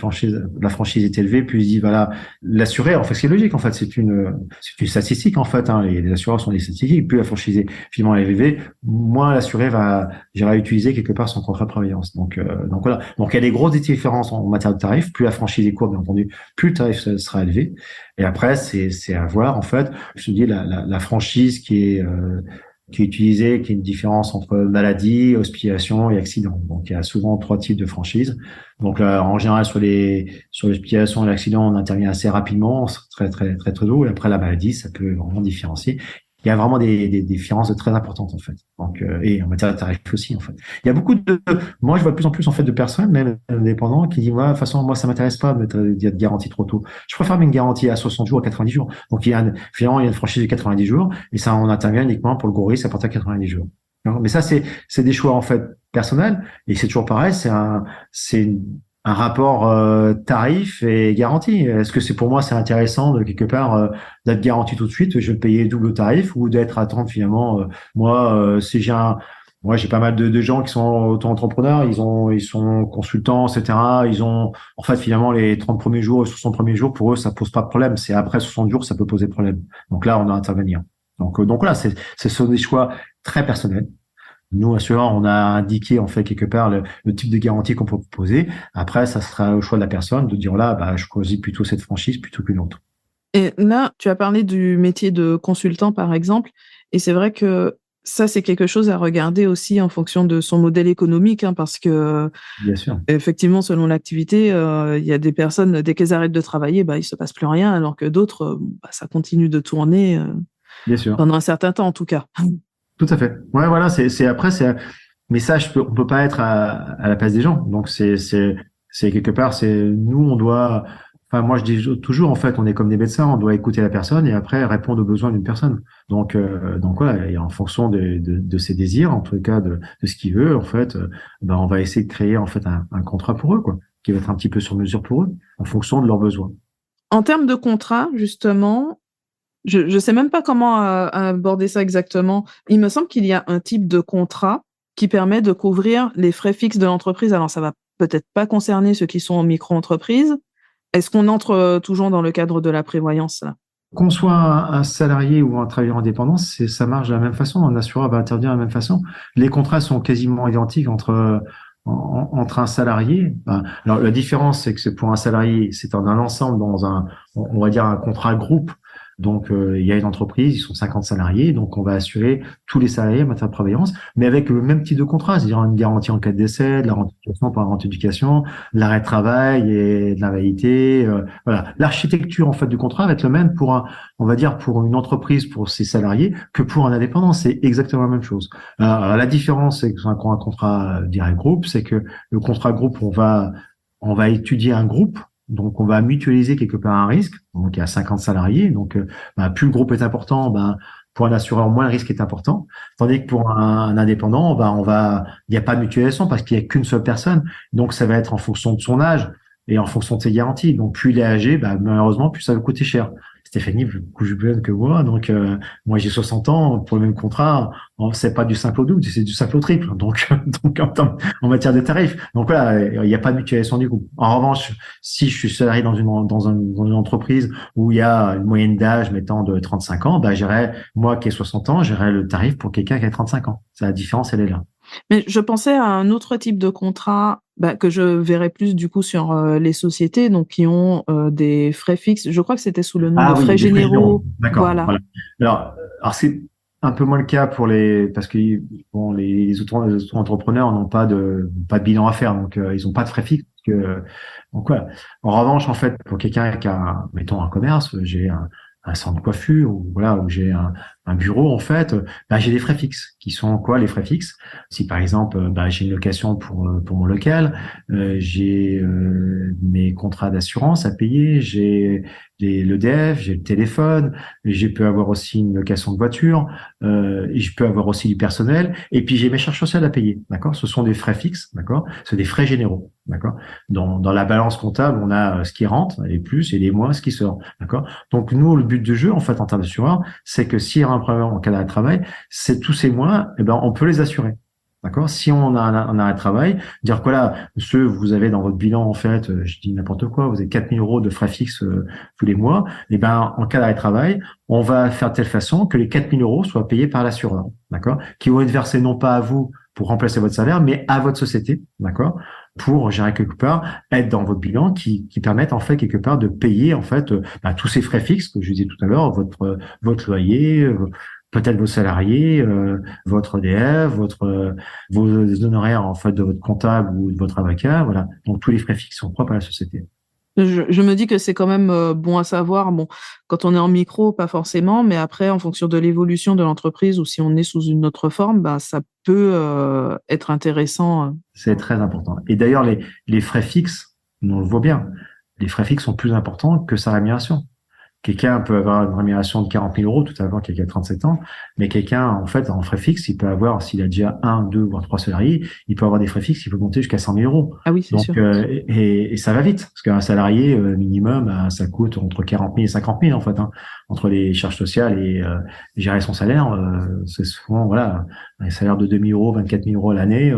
franchise est élevée, plus il dit, voilà, l'assuré, en fait, c'est logique, en fait, c'est une statistique, en fait, hein, les assureurs sont des statistiques, plus la franchise est finalement élevée, moins l'assuré va utiliser quelque part son contrat de prévoyance. Donc voilà. Donc, il y a des grosses différences en matière de tarifs, plus la franchise est courte, bien entendu, plus le tarif sera élevé. Et après, c'est à voir, en fait, je te dis, la franchise qui est utilisée, qui est une différence entre maladie, hospitalisation et accident. Donc, il y a souvent 3 types de franchises. Donc, en général, sur l'hospitalisation et l'accident, on intervient assez rapidement, très, très, très, très tôt. Et après, la maladie, ça peut vraiment différencier. Il y a vraiment des différences très importantes, en fait. Donc, et en matière de tarifs aussi, en fait. Il y a beaucoup moi, je vois de plus en plus, en fait, de personnes, même indépendants, qui disent, de toute façon, moi, ça m'intéresse pas de garantie trop tôt. Je préfère une garantie à 60 jours, à 90 jours. Donc, finalement, il y a une franchise de 90 jours, et ça, on intervient uniquement pour le gros risque à partir de 90 jours. Mais ça, c'est des choix, en fait, personnels, et c'est toujours pareil, c'est un rapport tarif et garantie. Est-ce que pour moi c'est intéressant de quelque part d'être garanti tout de suite, je vais payer double tarif, ou d'être à attendre finalement si j'ai pas mal de gens qui sont auto-entrepreneurs, ils sont consultants, etc. Ils ont en fait finalement les 30 premiers jours, 60 premiers jours, pour eux ça pose pas de problème. C'est après 60 jours ça peut poser problème. Donc là on a à intervenir. Donc là ce sont des choix très personnels. Nous, assureurs, on a indiqué en fait quelque part le type de garantie qu'on peut proposer. Après, ça sera au choix de la personne de dire là, bah, je choisis plutôt cette franchise plutôt qu'une autre. Et là, tu as parlé du métier de consultant, par exemple, et c'est vrai que ça, c'est quelque chose à regarder aussi en fonction de son modèle économique, hein, parce que, bien sûr, effectivement, selon l'activité, il y a des personnes, dès qu'elles arrêtent de travailler, bah, il se passe plus rien, alors que d'autres, ça continue de tourner bien sûr, pendant un certain temps, en tout cas. tout à fait. Ouais, voilà, mais ça, on peut pas être à la place des gens. Donc c'est quelque part, nous, on doit. Enfin, moi, je dis toujours, en fait, on est comme des médecins, on doit écouter la personne et après répondre aux besoins d'une personne. Donc voilà, et en fonction de ses désirs, en tout cas de ce qu'il veut, en fait, on va essayer de créer en fait un contrat pour eux, quoi, qui va être un petit peu sur mesure pour eux, en fonction de leurs besoins. En termes de contrat, justement, je sais même pas comment aborder ça exactement. Il me semble qu'il y a un type de contrat qui permet de couvrir les frais fixes de l'entreprise. Alors, ça va peut-être pas concerner ceux qui sont en micro-entreprise. Est-ce qu'on entre toujours dans le cadre de la prévoyance, là? Qu'on soit un salarié ou un travailleur indépendant, ça marche de la même façon. Un assureur va intervenir de la même façon. Les contrats sont quasiment identiques entre un salarié. Alors la différence, c'est que pour un salarié, c'est en un ensemble on va dire un contrat groupe. Donc il y a une entreprise, ils sont 50 salariés, donc on va assurer tous les salariés en matière de prévoyance, mais avec le même type de contrat, c'est-à-dire une garantie en cas de décès, de la rente éducation pour la rente éducation, de l'arrêt de travail et de l'invalidité. Voilà, l'architecture en fait du contrat va être le même on va dire pour une entreprise, pour ses salariés, que pour un indépendant, c'est exactement la même chose. Alors, la différence, c'est que un contrat direct groupe, c'est que le contrat groupe, on va étudier un groupe. Donc, on va mutualiser quelque part un risque. Donc, il y a 50 salariés. Donc, plus le groupe est important, pour un assureur, moins le risque est important. Tandis que pour un indépendant, il n'y a pas de mutualisation parce qu'il n'y a qu'une seule personne. Donc, ça va être en fonction de son âge et en fonction de ses garanties. Donc, plus il est âgé, malheureusement, plus ça va coûter cher. Stéphanie, beaucoup plus jeune que moi. Donc, moi, j'ai 60 ans. Pour le même contrat, c'est pas du simple au double, c'est du simple au triple. Donc en matière de tarifs. Donc voilà, il n'y a pas de mutualisation du coup. En revanche, si je suis salarié dans une entreprise où il y a une moyenne d'âge, mettant de 35 ans, moi qui ai 60 ans, j'aurai le tarif pour quelqu'un qui a 35 ans. La différence, elle est là. Mais je pensais à un autre type de contrat que je verrais plus du coup sur les sociétés, donc qui ont des frais fixes. Je crois que c'était sous le nom de Oui, frais généraux. D'accord. Voilà. Alors un peu moins le cas parce que bon, les auto-entrepreneurs n'ont pas de bilan à faire, donc ils n'ont pas de frais fixes. Donc voilà. En revanche, en fait, pour quelqu'un qui a, mettons, un commerce, j'ai un centre de coiffure ou voilà, où j'ai un bureau, en fait, bah, j'ai des frais fixes. Qui sont quoi les frais fixes? Si par exemple, bah, j'ai une location pour mon local, j'ai mes contrats d'assurance à payer, j'ai l'EDF, j'ai le téléphone, je peux avoir aussi une location de voiture, et je peux avoir aussi du personnel, et puis j'ai mes charges sociales à payer, d'accord? Ce sont des frais fixes, d'accord? C'est des frais généraux, d'accord? Dans la balance comptable, on a ce qui rentre, et plus, et les moins, ce qui sort, d'accord? Donc nous, le but du jeu, en fait, en termes d'assureur, c'est que s'il y a un problème en cas d'arrêt de travail, c'est tous ces mois, eh ben, on peut les assurer. D'accord? Si on a un arrêt de travail, dire que là, monsieur, vous avez dans votre bilan, en fait, je dis n'importe quoi, vous avez 4 000 € de frais fixes tous les mois, eh ben, en cas d'arrêt de travail, on va faire de telle façon que les 4 000 € soient payés par l'assureur. D'accord? Qui vont être versés non pas à vous pour remplacer votre salaire, mais à votre société. D'accord? Pour, gérer quelque part, être dans votre bilan qui permettent, en fait, quelque part, de payer, en fait, tous ces frais fixes que je disais tout à l'heure, votre loyer, peut-être vos salariés, votre EDF, vos honoraires, en fait, de votre comptable ou de votre avocat, voilà. Donc, tous les frais fixes sont propres à la société. Je me dis que c'est quand même bon à savoir. Bon, quand on est en micro, pas forcément, mais après, en fonction de l'évolution de l'entreprise ou si on est sous une autre forme, bah, ça peut être intéressant. C'est très important. Et d'ailleurs, les frais fixes, on le voit bien, les frais fixes sont plus importants que sa rémunération. Quelqu'un peut avoir une rémunération de 40 000 € tout à l'heure, quelqu'un a 37 ans, mais quelqu'un, en fait, en frais fixes, il peut avoir, s'il a déjà 1, 2, voire 3 salariés, il peut avoir des frais fixes, il peut monter jusqu'à 100 000 €. Ah oui, c'est Donc, sûr. et ça va vite, parce qu'un salarié minimum, ça coûte entre 40 000 et 50 000, en fait, hein, entre les charges sociales et gérer son salaire. C'est souvent, voilà, un salaire de 2 000 €, 24 000 € l'année,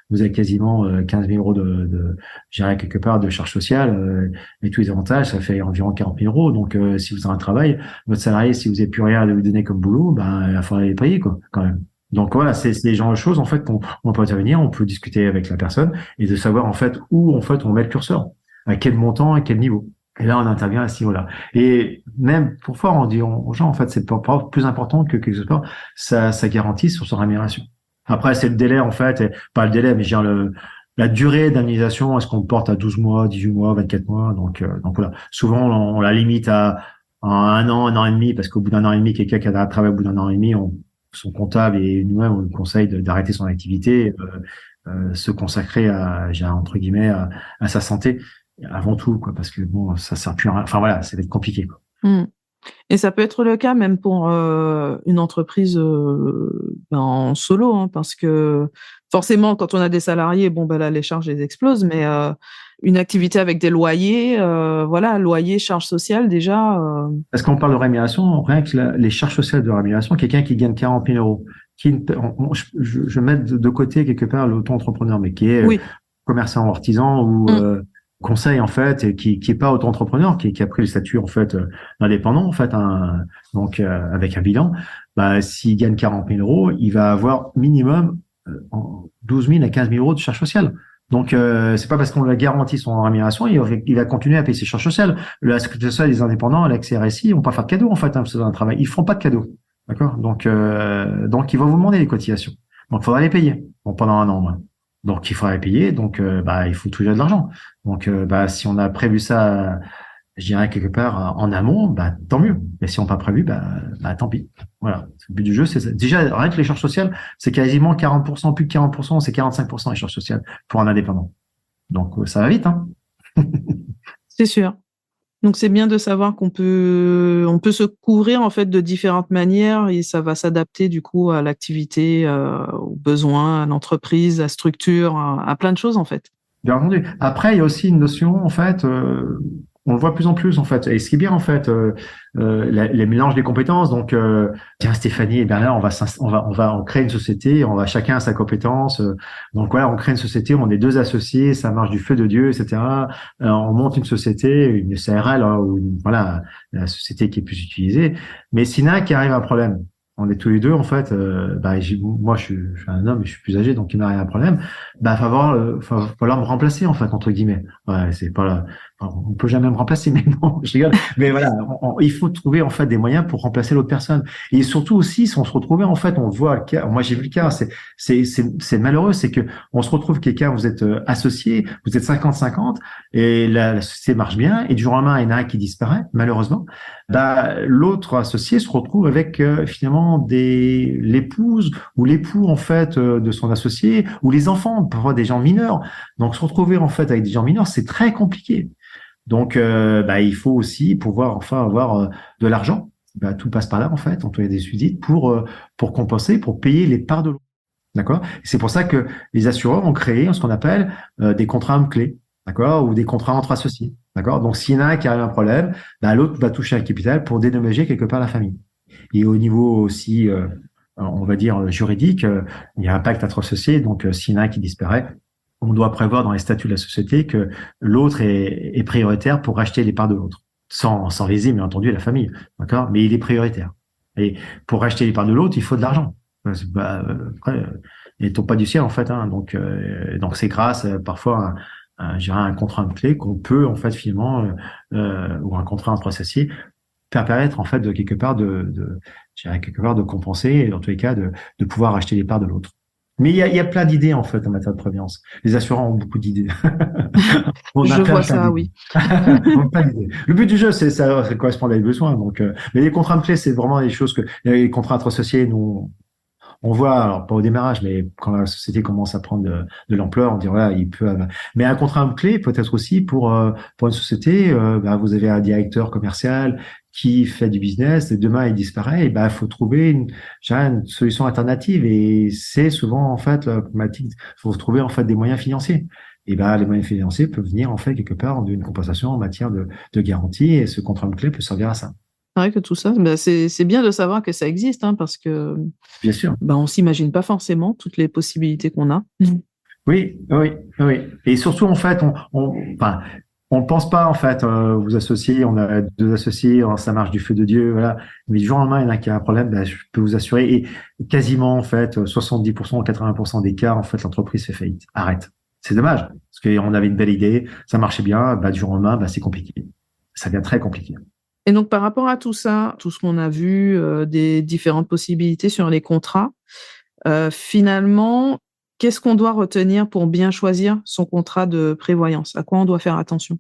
vous avez quasiment 15 000 € de gérer quelque part de charges sociales, et tous les avantages, ça fait environ 40 000 €. Donc, si vous avez un travail, votre salarié, si vous n'avez plus rien à lui donner comme boulot, ben, il va falloir les payer, quoi, quand même. Donc voilà, c'est des genres de choses, en fait, on peut intervenir, on peut discuter avec la personne et de savoir, en fait, où, en fait, on met le curseur, à quel montant, à quel niveau. Et là, on intervient à ce niveau-là. Et même, parfois, on dit aux gens, en fait, c'est pas plus important que quelque part, ça garantit sur son rémunération. Après, c'est le délai, en fait, et, pas le délai, mais je veux dire, la durée d'indemnisation, est-ce qu'on porte à 12 mois, 18 mois, 24 mois? Donc voilà. Souvent, on la limite à 1 an et demi, parce qu'au bout d'un an et demi, quelqu'un qui a travaillé au bout d'un an et demi, son comptable et nous-mêmes, on lui conseille d'arrêter son activité, se consacrer entre guillemets, à sa santé avant tout, quoi, parce que bon, ça sert plus à rien. Enfin voilà, ça va être compliqué, quoi. Mm. Et ça peut être le cas même pour une entreprise en solo, hein, parce que forcément, quand on a des salariés, bon, ben là, les charges les explosent, mais une activité avec des loyers, voilà, loyer, charges sociales, déjà. Parce qu'on parle de rémunération, rien que les charges sociales de rémunération, quelqu'un qui gagne 40 000 €, je mets de côté quelque part l'auto-entrepreneur, mais qui est Oui. commerçant ou artisan ou conseil, en fait, et qui est pas auto-entrepreneur, qui a pris le statut, en fait, d'indépendant, en fait, donc avec un bilan, bah, s'il gagne 40 000 €, il va avoir minimum 12 000 à 15 000 € de charges sociales. Donc, c'est pas parce qu'on lui a garanti son rémunération, il va continuer à payer ses charges sociales. La sécurité sociale, les indépendants, l'accès-RSI, ils vont pas faire de cadeaux, en fait, c'est un travail. Ils font pas de cadeaux. D'accord? Donc, ils vont vous demander les cotisations. Donc, il faudra les payer. Bon, pendant 1 an, moins. Donc, il faudra les payer. Donc, il faut toujours de l'argent. Donc, si on a prévu ça, je dirais quelque part en amont, tant mieux. Mais si on n'a pas prévu, tant pis. Voilà. Le but du jeu, c'est ça. Déjà, rien que les charges sociales, c'est quasiment 40%, plus de 40%, c'est 45% les charges sociales pour un indépendant. Donc, ça va vite, hein. C'est sûr. Donc, c'est bien de savoir on peut se couvrir, en fait, de différentes manières et ça va s'adapter, du coup, à l'activité, aux besoins, à l'entreprise, à la structure, à plein de choses, en fait. Bien entendu. Après, il y a aussi une notion, en fait, on le voit de plus en plus, en fait. Et ce qui est bien, en fait, les mélanges des compétences. Donc, tiens, Stéphanie et Bernard, on crée une société, on va chacun à sa compétence. Donc voilà, on crée une société, on est 2 associés, ça marche du feu de Dieu, etc. On monte une société, une SARL, voilà, la société qui est plus utilisée. Mais s'il y en a un qui arrive à un problème, On est tous les deux en fait. Moi, je suis un homme, et je suis plus âgé, donc il n'y a rien un problème. Bah, falloir me remplacer en fait entre guillemets. Ouais, c'est pas là. On peut jamais me remplacer, mais non, je rigole. Mais voilà, il faut trouver en fait des moyens pour remplacer l'autre personne. Et surtout aussi, si on se retrouvait en fait, on voit le cas. Moi, j'ai vu le cas. C'est malheureux, c'est que on se retrouve quelqu'un, vous êtes associé, vous êtes 50-50, et la société marche bien, et du jour au lendemain, il y en a un qui disparaît, malheureusement. Bah, l'autre associé se retrouve avec finalement l'épouse ou l'époux en fait de son associé ou les enfants, parfois des gens mineurs. Donc se retrouver en fait avec des gens mineurs, c'est très compliqué. Donc il faut aussi pouvoir enfin avoir de l'argent. Bah, tout passe par là en fait, on doit des suites pour compenser, pour payer les parts de l'autre. D'accord? Et c'est pour ça que les assureurs ont créé ce qu'on appelle des contrats hommes clés, d'accord? Ou des contrats entre associés, d'accord? Donc, s'il y en a un qui a un problème, bah, l'autre va toucher un capital pour dédommager quelque part la famille. Et au niveau aussi, on va dire, juridique, il y a un pacte entre associés, donc s'il y en a un qui disparaît, on doit prévoir dans les statuts de la société que l'autre est prioritaire pour racheter les parts de l'autre, sans léser, bien entendu, la famille, d'accord? Mais il est prioritaire. Et pour racheter les parts de l'autre, il faut de l'argent. Après, ils tombent pas du ciel en fait, hein. Donc c'est grâce parfois je dirais un contrat de clé qu'on peut en fait finalement ou un contrat entre associés permettre en fait de quelque part je dirais quelque part de compenser et dans tous les cas de pouvoir acheter les parts de l'autre. Mais il y a plein d'idées en fait en matière de prévoyance. Les assurants ont beaucoup d'idées. On a Je vois plein ça, d'idées. oui. On a plein d'idées. Le but du jeu, c'est ça correspond à des besoins. Donc, mais les contrats de clé, c'est vraiment des choses que les contrats entre associés, nous, on voit, alors pas au démarrage, mais quand la société commence à prendre de l'ampleur, on dit voilà, il peut. Mais un contrat clé peut être aussi pour une société. Vous avez un directeur commercial qui fait du business et demain il disparaît. Et il faut trouver une solution alternative. Et c'est souvent en fait la problématique. Il faut trouver en fait des moyens financiers. Et les moyens financiers peuvent venir en fait quelque part d'une compensation en matière de garantie. Et ce contrat clé peut servir à ça. C'est vrai que tout ça, c'est bien de savoir que ça existe, hein, parce que Bien sûr. on s'imagine pas forcément toutes les possibilités qu'on a. Oui, oui, oui. Et surtout, en fait, on pense pas, en fait, vous associez, on a deux associés, ça marche du feu de Dieu, voilà. Mais du jour au lendemain, il y en a qui a un problème, je peux vous assurer. Et quasiment, en fait, 70% ou 80% des cas, en fait, l'entreprise fait faillite. Arrête. C'est dommage. Parce qu'on avait une belle idée, ça marchait bien, du jour au lendemain, c'est compliqué. Ça devient très compliqué. Et donc, par rapport à tout ça, tout ce qu'on a vu, des différentes possibilités sur les contrats, finalement, qu'est-ce qu'on doit retenir pour bien choisir son contrat de prévoyance? À quoi on doit faire attention?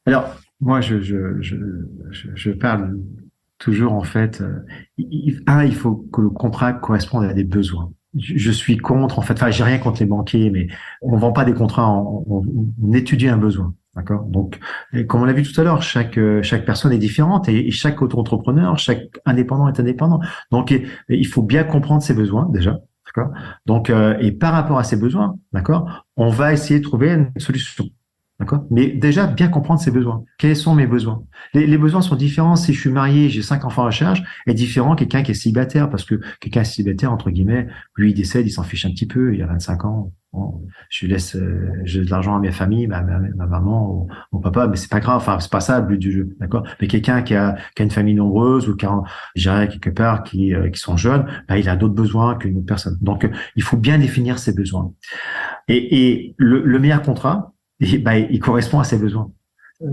Alors, moi, je parle toujours, en fait, il faut que le contrat corresponde à des besoins. Je suis contre, en fait, j'ai rien contre les banquiers, mais on vend pas des contrats, on étudie un besoin. D'accord. Donc, comme on l'a vu tout à l'heure, chaque personne est différente et chaque auto-entrepreneur, chaque indépendant est indépendant. Donc, il faut bien comprendre ses besoins déjà. D'accord. Donc, et par rapport à ses besoins, d'accord, on va essayer de trouver une solution. D'accord. Mais déjà, bien comprendre ses besoins. Quels sont mes besoins? Les besoins sont différents. Si je suis marié, j'ai 5 enfants à charge, est différent que quelqu'un qui est célibataire, parce que quelqu'un célibataire, entre guillemets, lui, il décède, il s'en fiche un petit peu, il a 25 ans. Bon, j'ai de l'argent à ma famille, ma maman, mon papa, mais c'est pas grave. Enfin, c'est pas ça le but du jeu. D'accord. Mais quelqu'un qui a une famille nombreuse ou je dirais quelque part, qui sont jeunes, il a d'autres besoins qu'une autre personne. Donc, il faut bien définir ses besoins. Et le meilleur contrat, il correspond à ses besoins.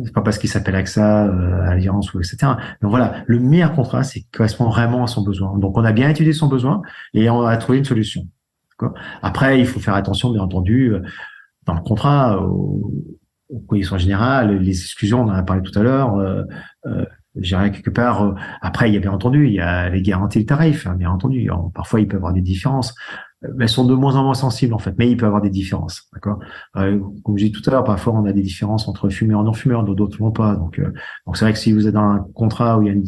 C'est pas parce qu'il s'appelle AXA, Alliance ou etc. Donc voilà, le meilleur contrat, c'est qu'il correspond vraiment à son besoin. Donc on a bien étudié son besoin et on a trouvé une solution. D'accord. Après, il faut faire attention, bien entendu, dans le contrat, aux conditions générales, les exclusions, on en a parlé tout à l'heure. Je dirais quelque part. Après, il y a bien entendu, il y a les garanties de tarifs, hein, bien entendu. Alors, parfois, il peut y avoir des différences. Elles sont de moins en moins sensibles en fait, mais il peut y avoir des différences, d'accord. Comme je dis tout à l'heure, parfois on a des différences entre fumeurs et non-fumeurs, d'autres vont pas. Donc c'est vrai que si vous êtes dans un contrat où il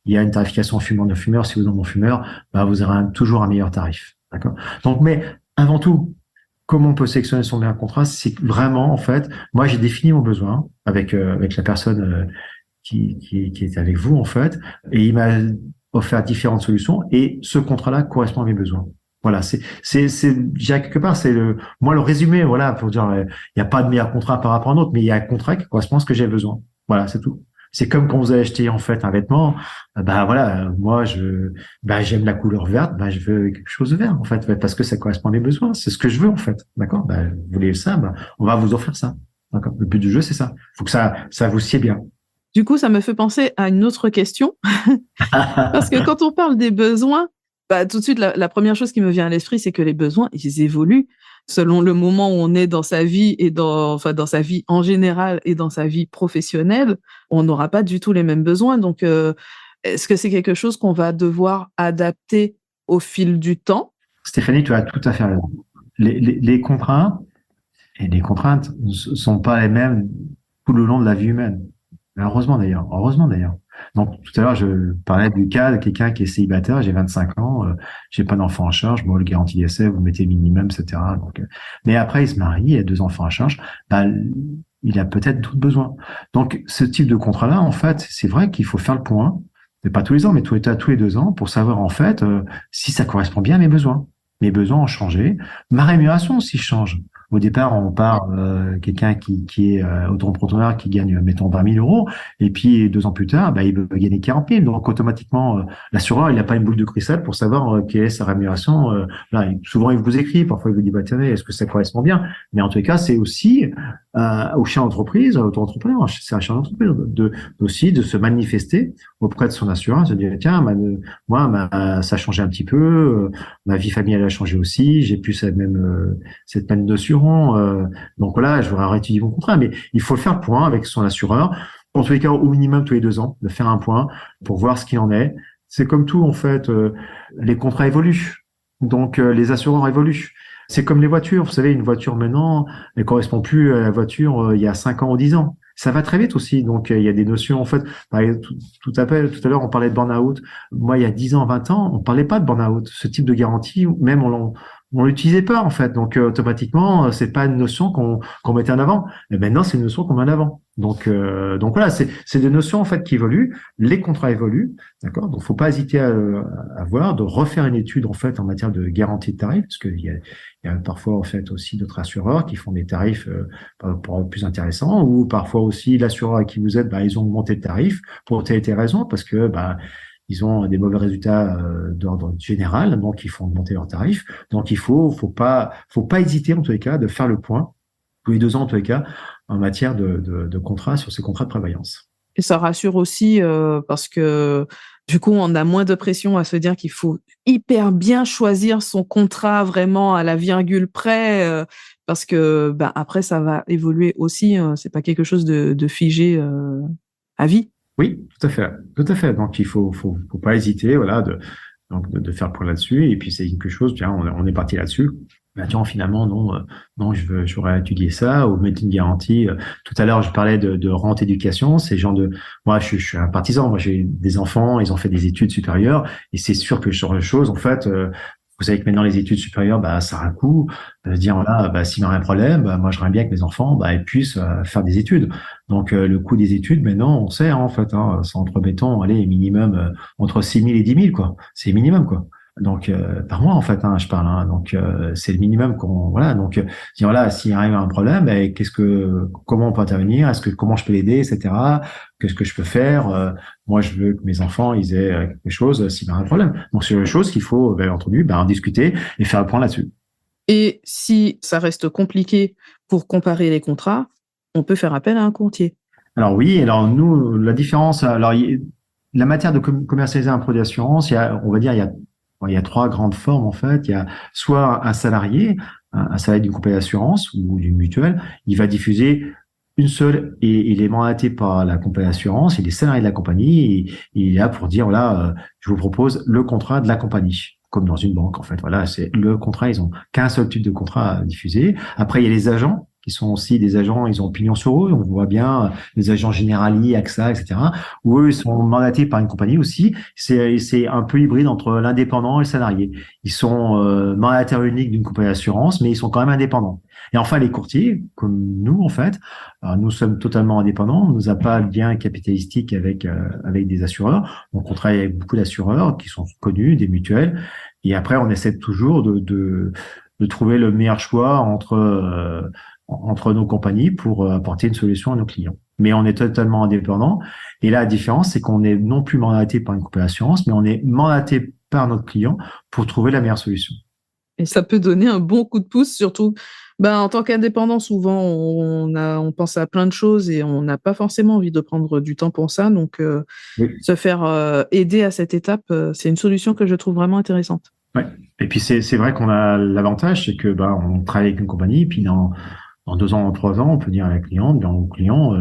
y a une tarification fumeur non-fumeur, si vous êtes non-fumeur, vous aurez toujours un meilleur tarif, d'accord. Donc, mais avant tout, comment on peut sélectionner son meilleur contrat, c'est vraiment en fait, moi j'ai défini mon besoin avec la personne qui est avec vous en fait, et il m'a offert différentes solutions et ce contrat-là correspond à mes besoins. Voilà, quelque part, c'est le résumé, voilà, pour dire, il n'y a pas de meilleur contrat par rapport à un autre, mais il y a un contrat qui correspond à ce que j'ai besoin. Voilà, c'est tout. C'est comme quand vous avez acheté en fait un vêtement, voilà, moi j'aime la couleur verte, je veux quelque chose de vert en fait, parce que ça correspond à mes besoins, c'est ce que je veux en fait, d'accord? Vous voulez ça, on va vous offrir ça, d'accord? Le but du jeu c'est ça, faut que ça vous sied bien. Du coup, ça me fait penser à une autre question, parce que quand on parle des besoins, tout de suite, la première chose qui me vient à l'esprit, c'est que les besoins, ils évoluent selon le moment où on est dans sa vie et dans sa vie en général et dans sa vie professionnelle. On n'aura pas du tout les mêmes besoins. Donc, est-ce que c'est quelque chose qu'on va devoir adapter au fil du temps? Stéphanie, tu as tout à fait raison. Les contraintes et les contraintes ne sont pas les mêmes tout le long de la vie humaine. Heureusement d'ailleurs. Donc tout à l'heure, je parlais du cas de quelqu'un qui est célibataire, j'ai 25 ans, j'ai pas d'enfant en charge, le garantie d'essai, vous mettez minimum, etc. Donc, mais après, il se marie, il a 2 enfants à charge, il a peut-être d'autres besoins. Donc ce type de contrat-là, en fait, c'est vrai qu'il faut faire le point, mais pas tous les ans, mais tous les 2 ans, pour savoir en fait si ça correspond bien à mes besoins. Mes besoins ont changé, ma rémunération aussi change. Au départ, on part quelqu'un qui est auto-entrepreneur qui gagne, mettons, 20 000 euros, et puis 2 ans plus tard, il veut gagner 40 000. Donc automatiquement, l'assureur, il n'a pas une boule de cristal pour savoir quelle est sa rémunération. Souvent, il vous écrit, parfois il vous dit, tenez, est-ce que ça correspond bien? Mais en tout cas, c'est aussi au chef d'entreprise, auto-entrepreneur, c'est un chef d'entreprise, aussi de se manifester auprès de son assureur, se dire, tiens, moi, ça a changé un petit peu, ma vie familiale a changé aussi, j'ai plus cette même notion. Donc là, je voudrais réétudier mon contrat, mais il faut faire le point avec son assureur. En tous les cas, au minimum tous les 2 ans, de faire un point pour voir ce qu'il en est. C'est comme tout, en fait, les contrats évoluent. Donc, les assureurs évoluent. C'est comme les voitures. Vous savez, une voiture maintenant, elle correspond plus à la voiture il y a 5 ans ou 10 ans. Ça va très vite aussi. Donc, il y a des notions, en fait. Tout à l'heure, on parlait de burn-out. Moi, il y a 10 ans, 20 ans, on parlait pas de burn-out. Ce type de garantie, même on l'utilisait pas, en fait. Donc, automatiquement, c'est pas une notion qu'on mettait en avant. Mais maintenant, c'est une notion qu'on met en avant. Donc voilà, c'est des notions, en fait, qui évoluent. Les contrats évoluent. D'accord? Donc, faut pas hésiter à voir, de refaire une étude, en fait, en matière de garantie de tarifs, parce qu'il y a parfois, en fait, aussi d'autres assureurs qui font des tarifs plus intéressants, ou parfois aussi l'assureur à qui vous êtes, ils ont augmenté le tarif pour telle et telle raison, parce que, ils ont des mauvais résultats d'ordre général, donc ils font augmenter leurs tarifs. Donc il faut pas hésiter en tous les cas de faire le point tous les 2 ans en tous les cas en matière de contrat sur ces contrats de prévoyance. Et ça rassure aussi parce que du coup, on a moins de pression à se dire qu'il faut hyper bien choisir son contrat vraiment à la virgule près parce que après ça va évoluer aussi. C'est pas quelque chose de figé à vie. Oui, tout à fait. Donc il faut pas hésiter, voilà, de faire le point là-dessus. Et puis c'est quelque chose, tiens, on est parti là-dessus. Tiens, finalement, non, j'aurais étudié ça ou mettre une garantie. Tout à l'heure, je parlais de rente éducation. Moi, je suis un partisan. Moi, j'ai des enfants, ils ont fait des études supérieures, et c'est sûr que ce genre de choses, en fait, vous savez que maintenant les études supérieures, ça a un coût. Dire voilà, s'il y a un problème, moi j'aimerais bien que mes enfants, ils puissent faire des études. Donc le coût des études, maintenant, on sait en fait, c'est entre mettons, allez, minimum entre 6 000 et 10 000 quoi. C'est minimum quoi. Donc par mois en fait, je parle. Donc c'est le minimum qu'on voilà. Donc dire voilà, s'il arrive un problème, comment on peut intervenir, comment je peux l'aider, etc. Qu'est-ce que je peux faire? Moi, je veux que mes enfants ils aient quelque chose s'il y a un problème. Donc c'est une chose qu'il faut bien entendu en discuter et faire le point là-dessus. Et si ça reste compliqué pour comparer les contrats, on peut faire appel à un courtier. Alors oui, alors nous la différence, la matière de commercialiser un produit d'assurance, il y a 3 grandes formes en fait. Il y a soit un salarié d'une compagnie d'assurance ou d'une mutuelle, il va diffuser une seule et il est mandaté par la compagnie d'assurance, il est salarié de la compagnie et il est là pour dire voilà, je vous propose le contrat de la compagnie. Comme dans une banque en fait, voilà, c'est le contrat, ils ont qu'un seul type de contrat à diffuser. Après il y a les agents qui sont aussi des agents, ils ont pignon sur eux. On voit bien les agents Generali, AXA, etc. Où eux, ils sont mandatés par une compagnie aussi. C'est un peu hybride entre l'indépendant et le salarié. Ils sont mandataires uniques d'une compagnie d'assurance, mais ils sont quand même indépendants. Et enfin, les courtiers, comme nous, en fait, nous sommes totalement indépendants. On n'a pas de lien capitalistique avec des assureurs. Donc, on travaille avec beaucoup d'assureurs qui sont connus, des mutuelles. Et après, on essaie toujours de trouver le meilleur choix entre nos compagnies pour apporter une solution à nos clients. mais on est totalement indépendant. Et là, la différence, c'est qu'on est non plus mandaté par une compagnie d'assurance, mais on est mandaté par notre client pour trouver la meilleure solution. Et ça peut donner un bon coup de pouce, surtout en tant qu'indépendant, souvent on pense à plein de choses et on n'a pas forcément envie de prendre du temps pour ça. Donc, Oui. se faire aider à cette étape, c'est une solution que je trouve vraiment intéressante. Ouais. Et puis c'est vrai qu'on a l'avantage, c'est que on travaille avec une compagnie, puis dans 2 ans, dans 3 ans, on peut dire à la cliente, au client,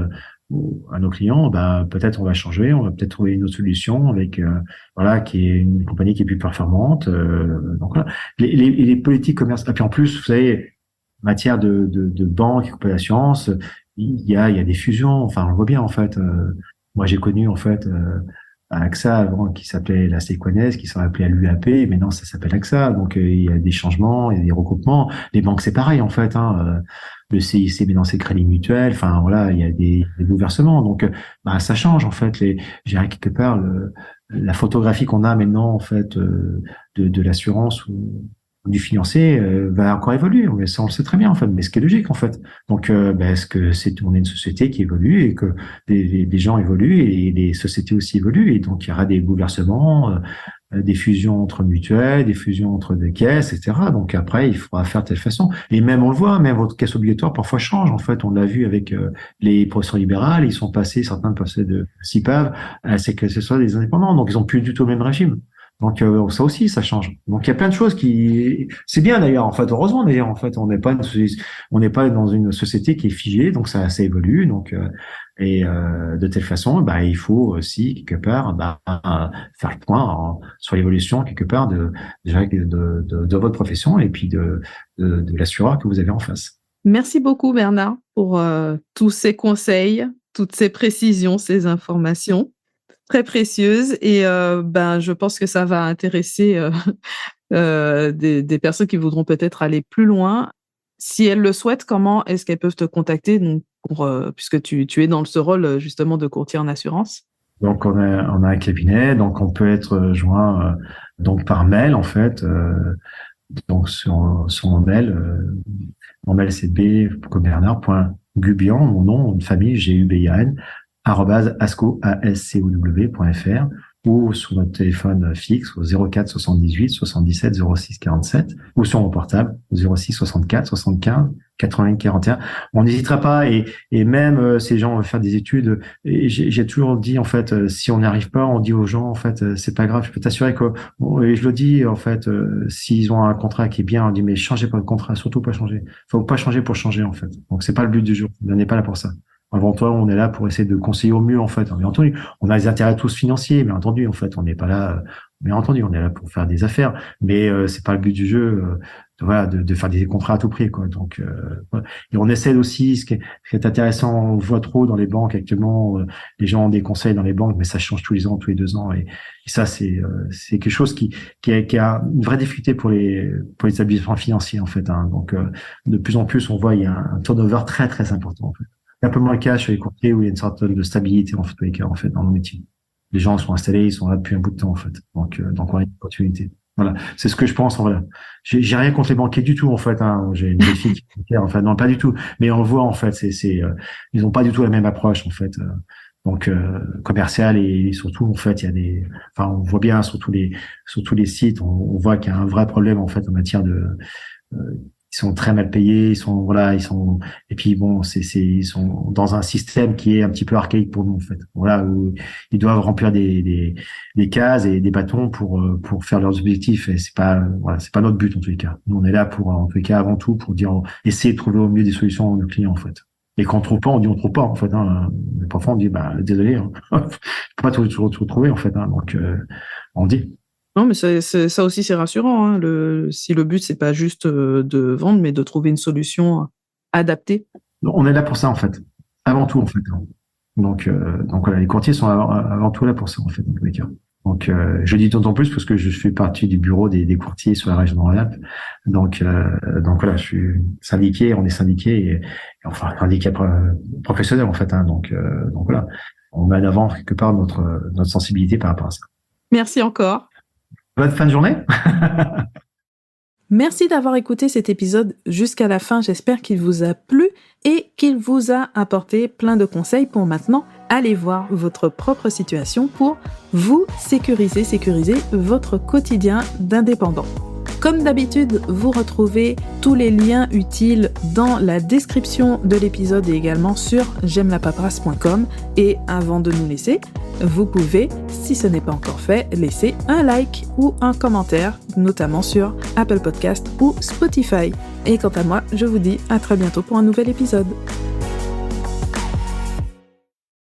ou à nos clients, peut-être on va changer, on va peut-être trouver une autre solution avec qui est une compagnie qui est plus performante. Donc voilà, les politiques commerciales. Et puis en plus, vous savez, en matière de banque et compagnie d'assurance, il y a des fusions. Enfin, on le voit bien en fait. Moi, j'ai connu en fait. AXA avant qui s'appelait la Sequoianes, qui s'en appelait à l'UAP, maintenant ça s'appelle AXA. Donc il y a des changements, il y a des recoupements. Les banques c'est pareil en fait. Le CIC maintenant c'est Crédit Mutuel. Enfin voilà, il y a des bouleversements. Donc ça change en fait. Je dirais quelque part la photographie qu'on a maintenant en fait de l'assurance ou du financier va encore évoluer. Mais ça on le sait très bien en fait. Mais ce qui est logique en fait. Donc est-ce que on est une société qui évolue et que des gens évoluent et les sociétés aussi évoluent et donc il y aura des bouleversements, des fusions entre mutuelles, des fusions entre des caisses, etc. Donc après il faudra faire de telle façon. Et même on le voit, même votre caisse obligatoire parfois change en fait. On l'a vu avec les professions libérales, ils sont passés, certains passaient de CIPAV à ce soit des indépendants, donc ils ont plus du tout le même régime. Donc ça aussi, ça change. Donc il y a plein de choses c'est bien d'ailleurs en fait. Heureusement d'ailleurs en fait, on n'est pas dans une société qui est figée, donc ça évolue. Donc de telle façon, il faut aussi quelque part faire le point sur l'évolution quelque part de votre profession et puis de l'assureur que vous avez en face. Merci beaucoup Bernard pour tous ces conseils, toutes ces précisions, ces informations très précieuses et je pense que ça va intéresser des personnes qui voudront peut-être aller plus loin. Si elles le souhaitent, comment est-ce qu'elles peuvent te contacter donc puisque tu es dans ce rôle justement de courtier en assurance? Donc on a un cabinet, donc on peut être joint donc par mail en fait. Donc sur mon mail, c'est b.bernard.gubian, mon nom de famille GUBIAN @ascow.fr ou sur notre téléphone fixe au 04 78 77 06 47 ou sur mon portable au 06 64 75 80 41. On n'hésitera pas et même ces gens veulent faire des études. Et j'ai toujours dit en fait, si on n'y arrive pas, on dit aux gens en fait, c'est pas grave. Je peux t'assurer que et je le dis en fait, s'ils ont un contrat qui est bien, on dit mais changez pas de contrat, surtout pas changer. Faut pas changer pour changer en fait. Donc c'est pas le but du jeu. On n'est pas là pour ça. Avant toi, on est là pour essayer de conseiller au mieux, en fait. Bien entendu, on a des intérêts tous financiers, bien entendu, en fait. On n'est pas là, bien entendu, on est là pour faire des affaires. Mais c'est pas le but du jeu, de faire des contrats à tout prix, quoi. Donc, voilà. Et on essaie aussi, ce qui est intéressant, on voit trop dans les banques actuellement, les gens ont des conseils dans les banques, mais ça change tous les ans, tous les 2 ans. Et ça, c'est quelque chose qui a une vraie difficulté pour les établissements financiers, en fait. Donc, de plus en plus, on voit, il y a un turnover très, très important, en fait. C'est un peu moins le cas sur les courtiers où il y a une sorte de stabilité en fait dans le métier. Les gens sont installés, ils sont là depuis un bout de temps en fait. Donc on a une continuité. Voilà, c'est ce que je pense. Voilà, j'ai rien contre les banquiers du tout en fait. J'ai une belle fille qui est banquière, enfin non pas du tout. Mais on le voit en fait, ils ont pas du tout la même approche en fait. Donc commercial et surtout en fait on voit bien sur tous les sites, on voit qu'il y a un vrai problème en fait en matière de ils sont très mal payés, et puis bon, ils sont dans un système qui est un petit peu archaïque pour nous, en fait. Voilà, où ils doivent remplir des cases et des bâtons pour faire leurs objectifs, et c'est pas notre but, en tous les cas. Nous, on est là en tous les cas, avant tout, pour essayer de trouver au mieux des solutions à nos clients, en fait. Et quand on trouve pas, on dit on trouve pas, en fait, Mais parfois, on dit, désolé, je peux pas tout trouver, en fait, Donc, on dit. Non, mais ça aussi, c'est rassurant. Si le but, c'est pas juste de vendre, mais de trouver une solution adaptée. On est là pour ça, en fait. Avant tout, en fait. Donc voilà, les courtiers sont avant tout là pour ça, en fait. Donc, je dis d'autant plus parce que je fais partie du bureau des courtiers sur la région de Rhône-Alpes. Donc voilà, je suis syndiqué, on est syndiqué, et enfin, syndiqué professionnel, en fait. Donc voilà, on met en avant quelque part notre sensibilité par rapport à ça. Merci encore. Bonne fin de journée. Merci d'avoir écouté cet épisode jusqu'à la fin, j'espère qu'il vous a plu et qu'il vous a apporté plein de conseils pour maintenant aller voir votre propre situation pour vous sécuriser votre quotidien d'indépendant. Comme d'habitude, vous retrouvez tous les liens utiles dans la description de l'épisode et également sur j'aimelapaperasse.com. Et avant de nous laisser, vous pouvez, si ce n'est pas encore fait, laisser un like ou un commentaire, notamment sur Apple Podcast ou Spotify. Et quant à moi, je vous dis à très bientôt pour un nouvel épisode.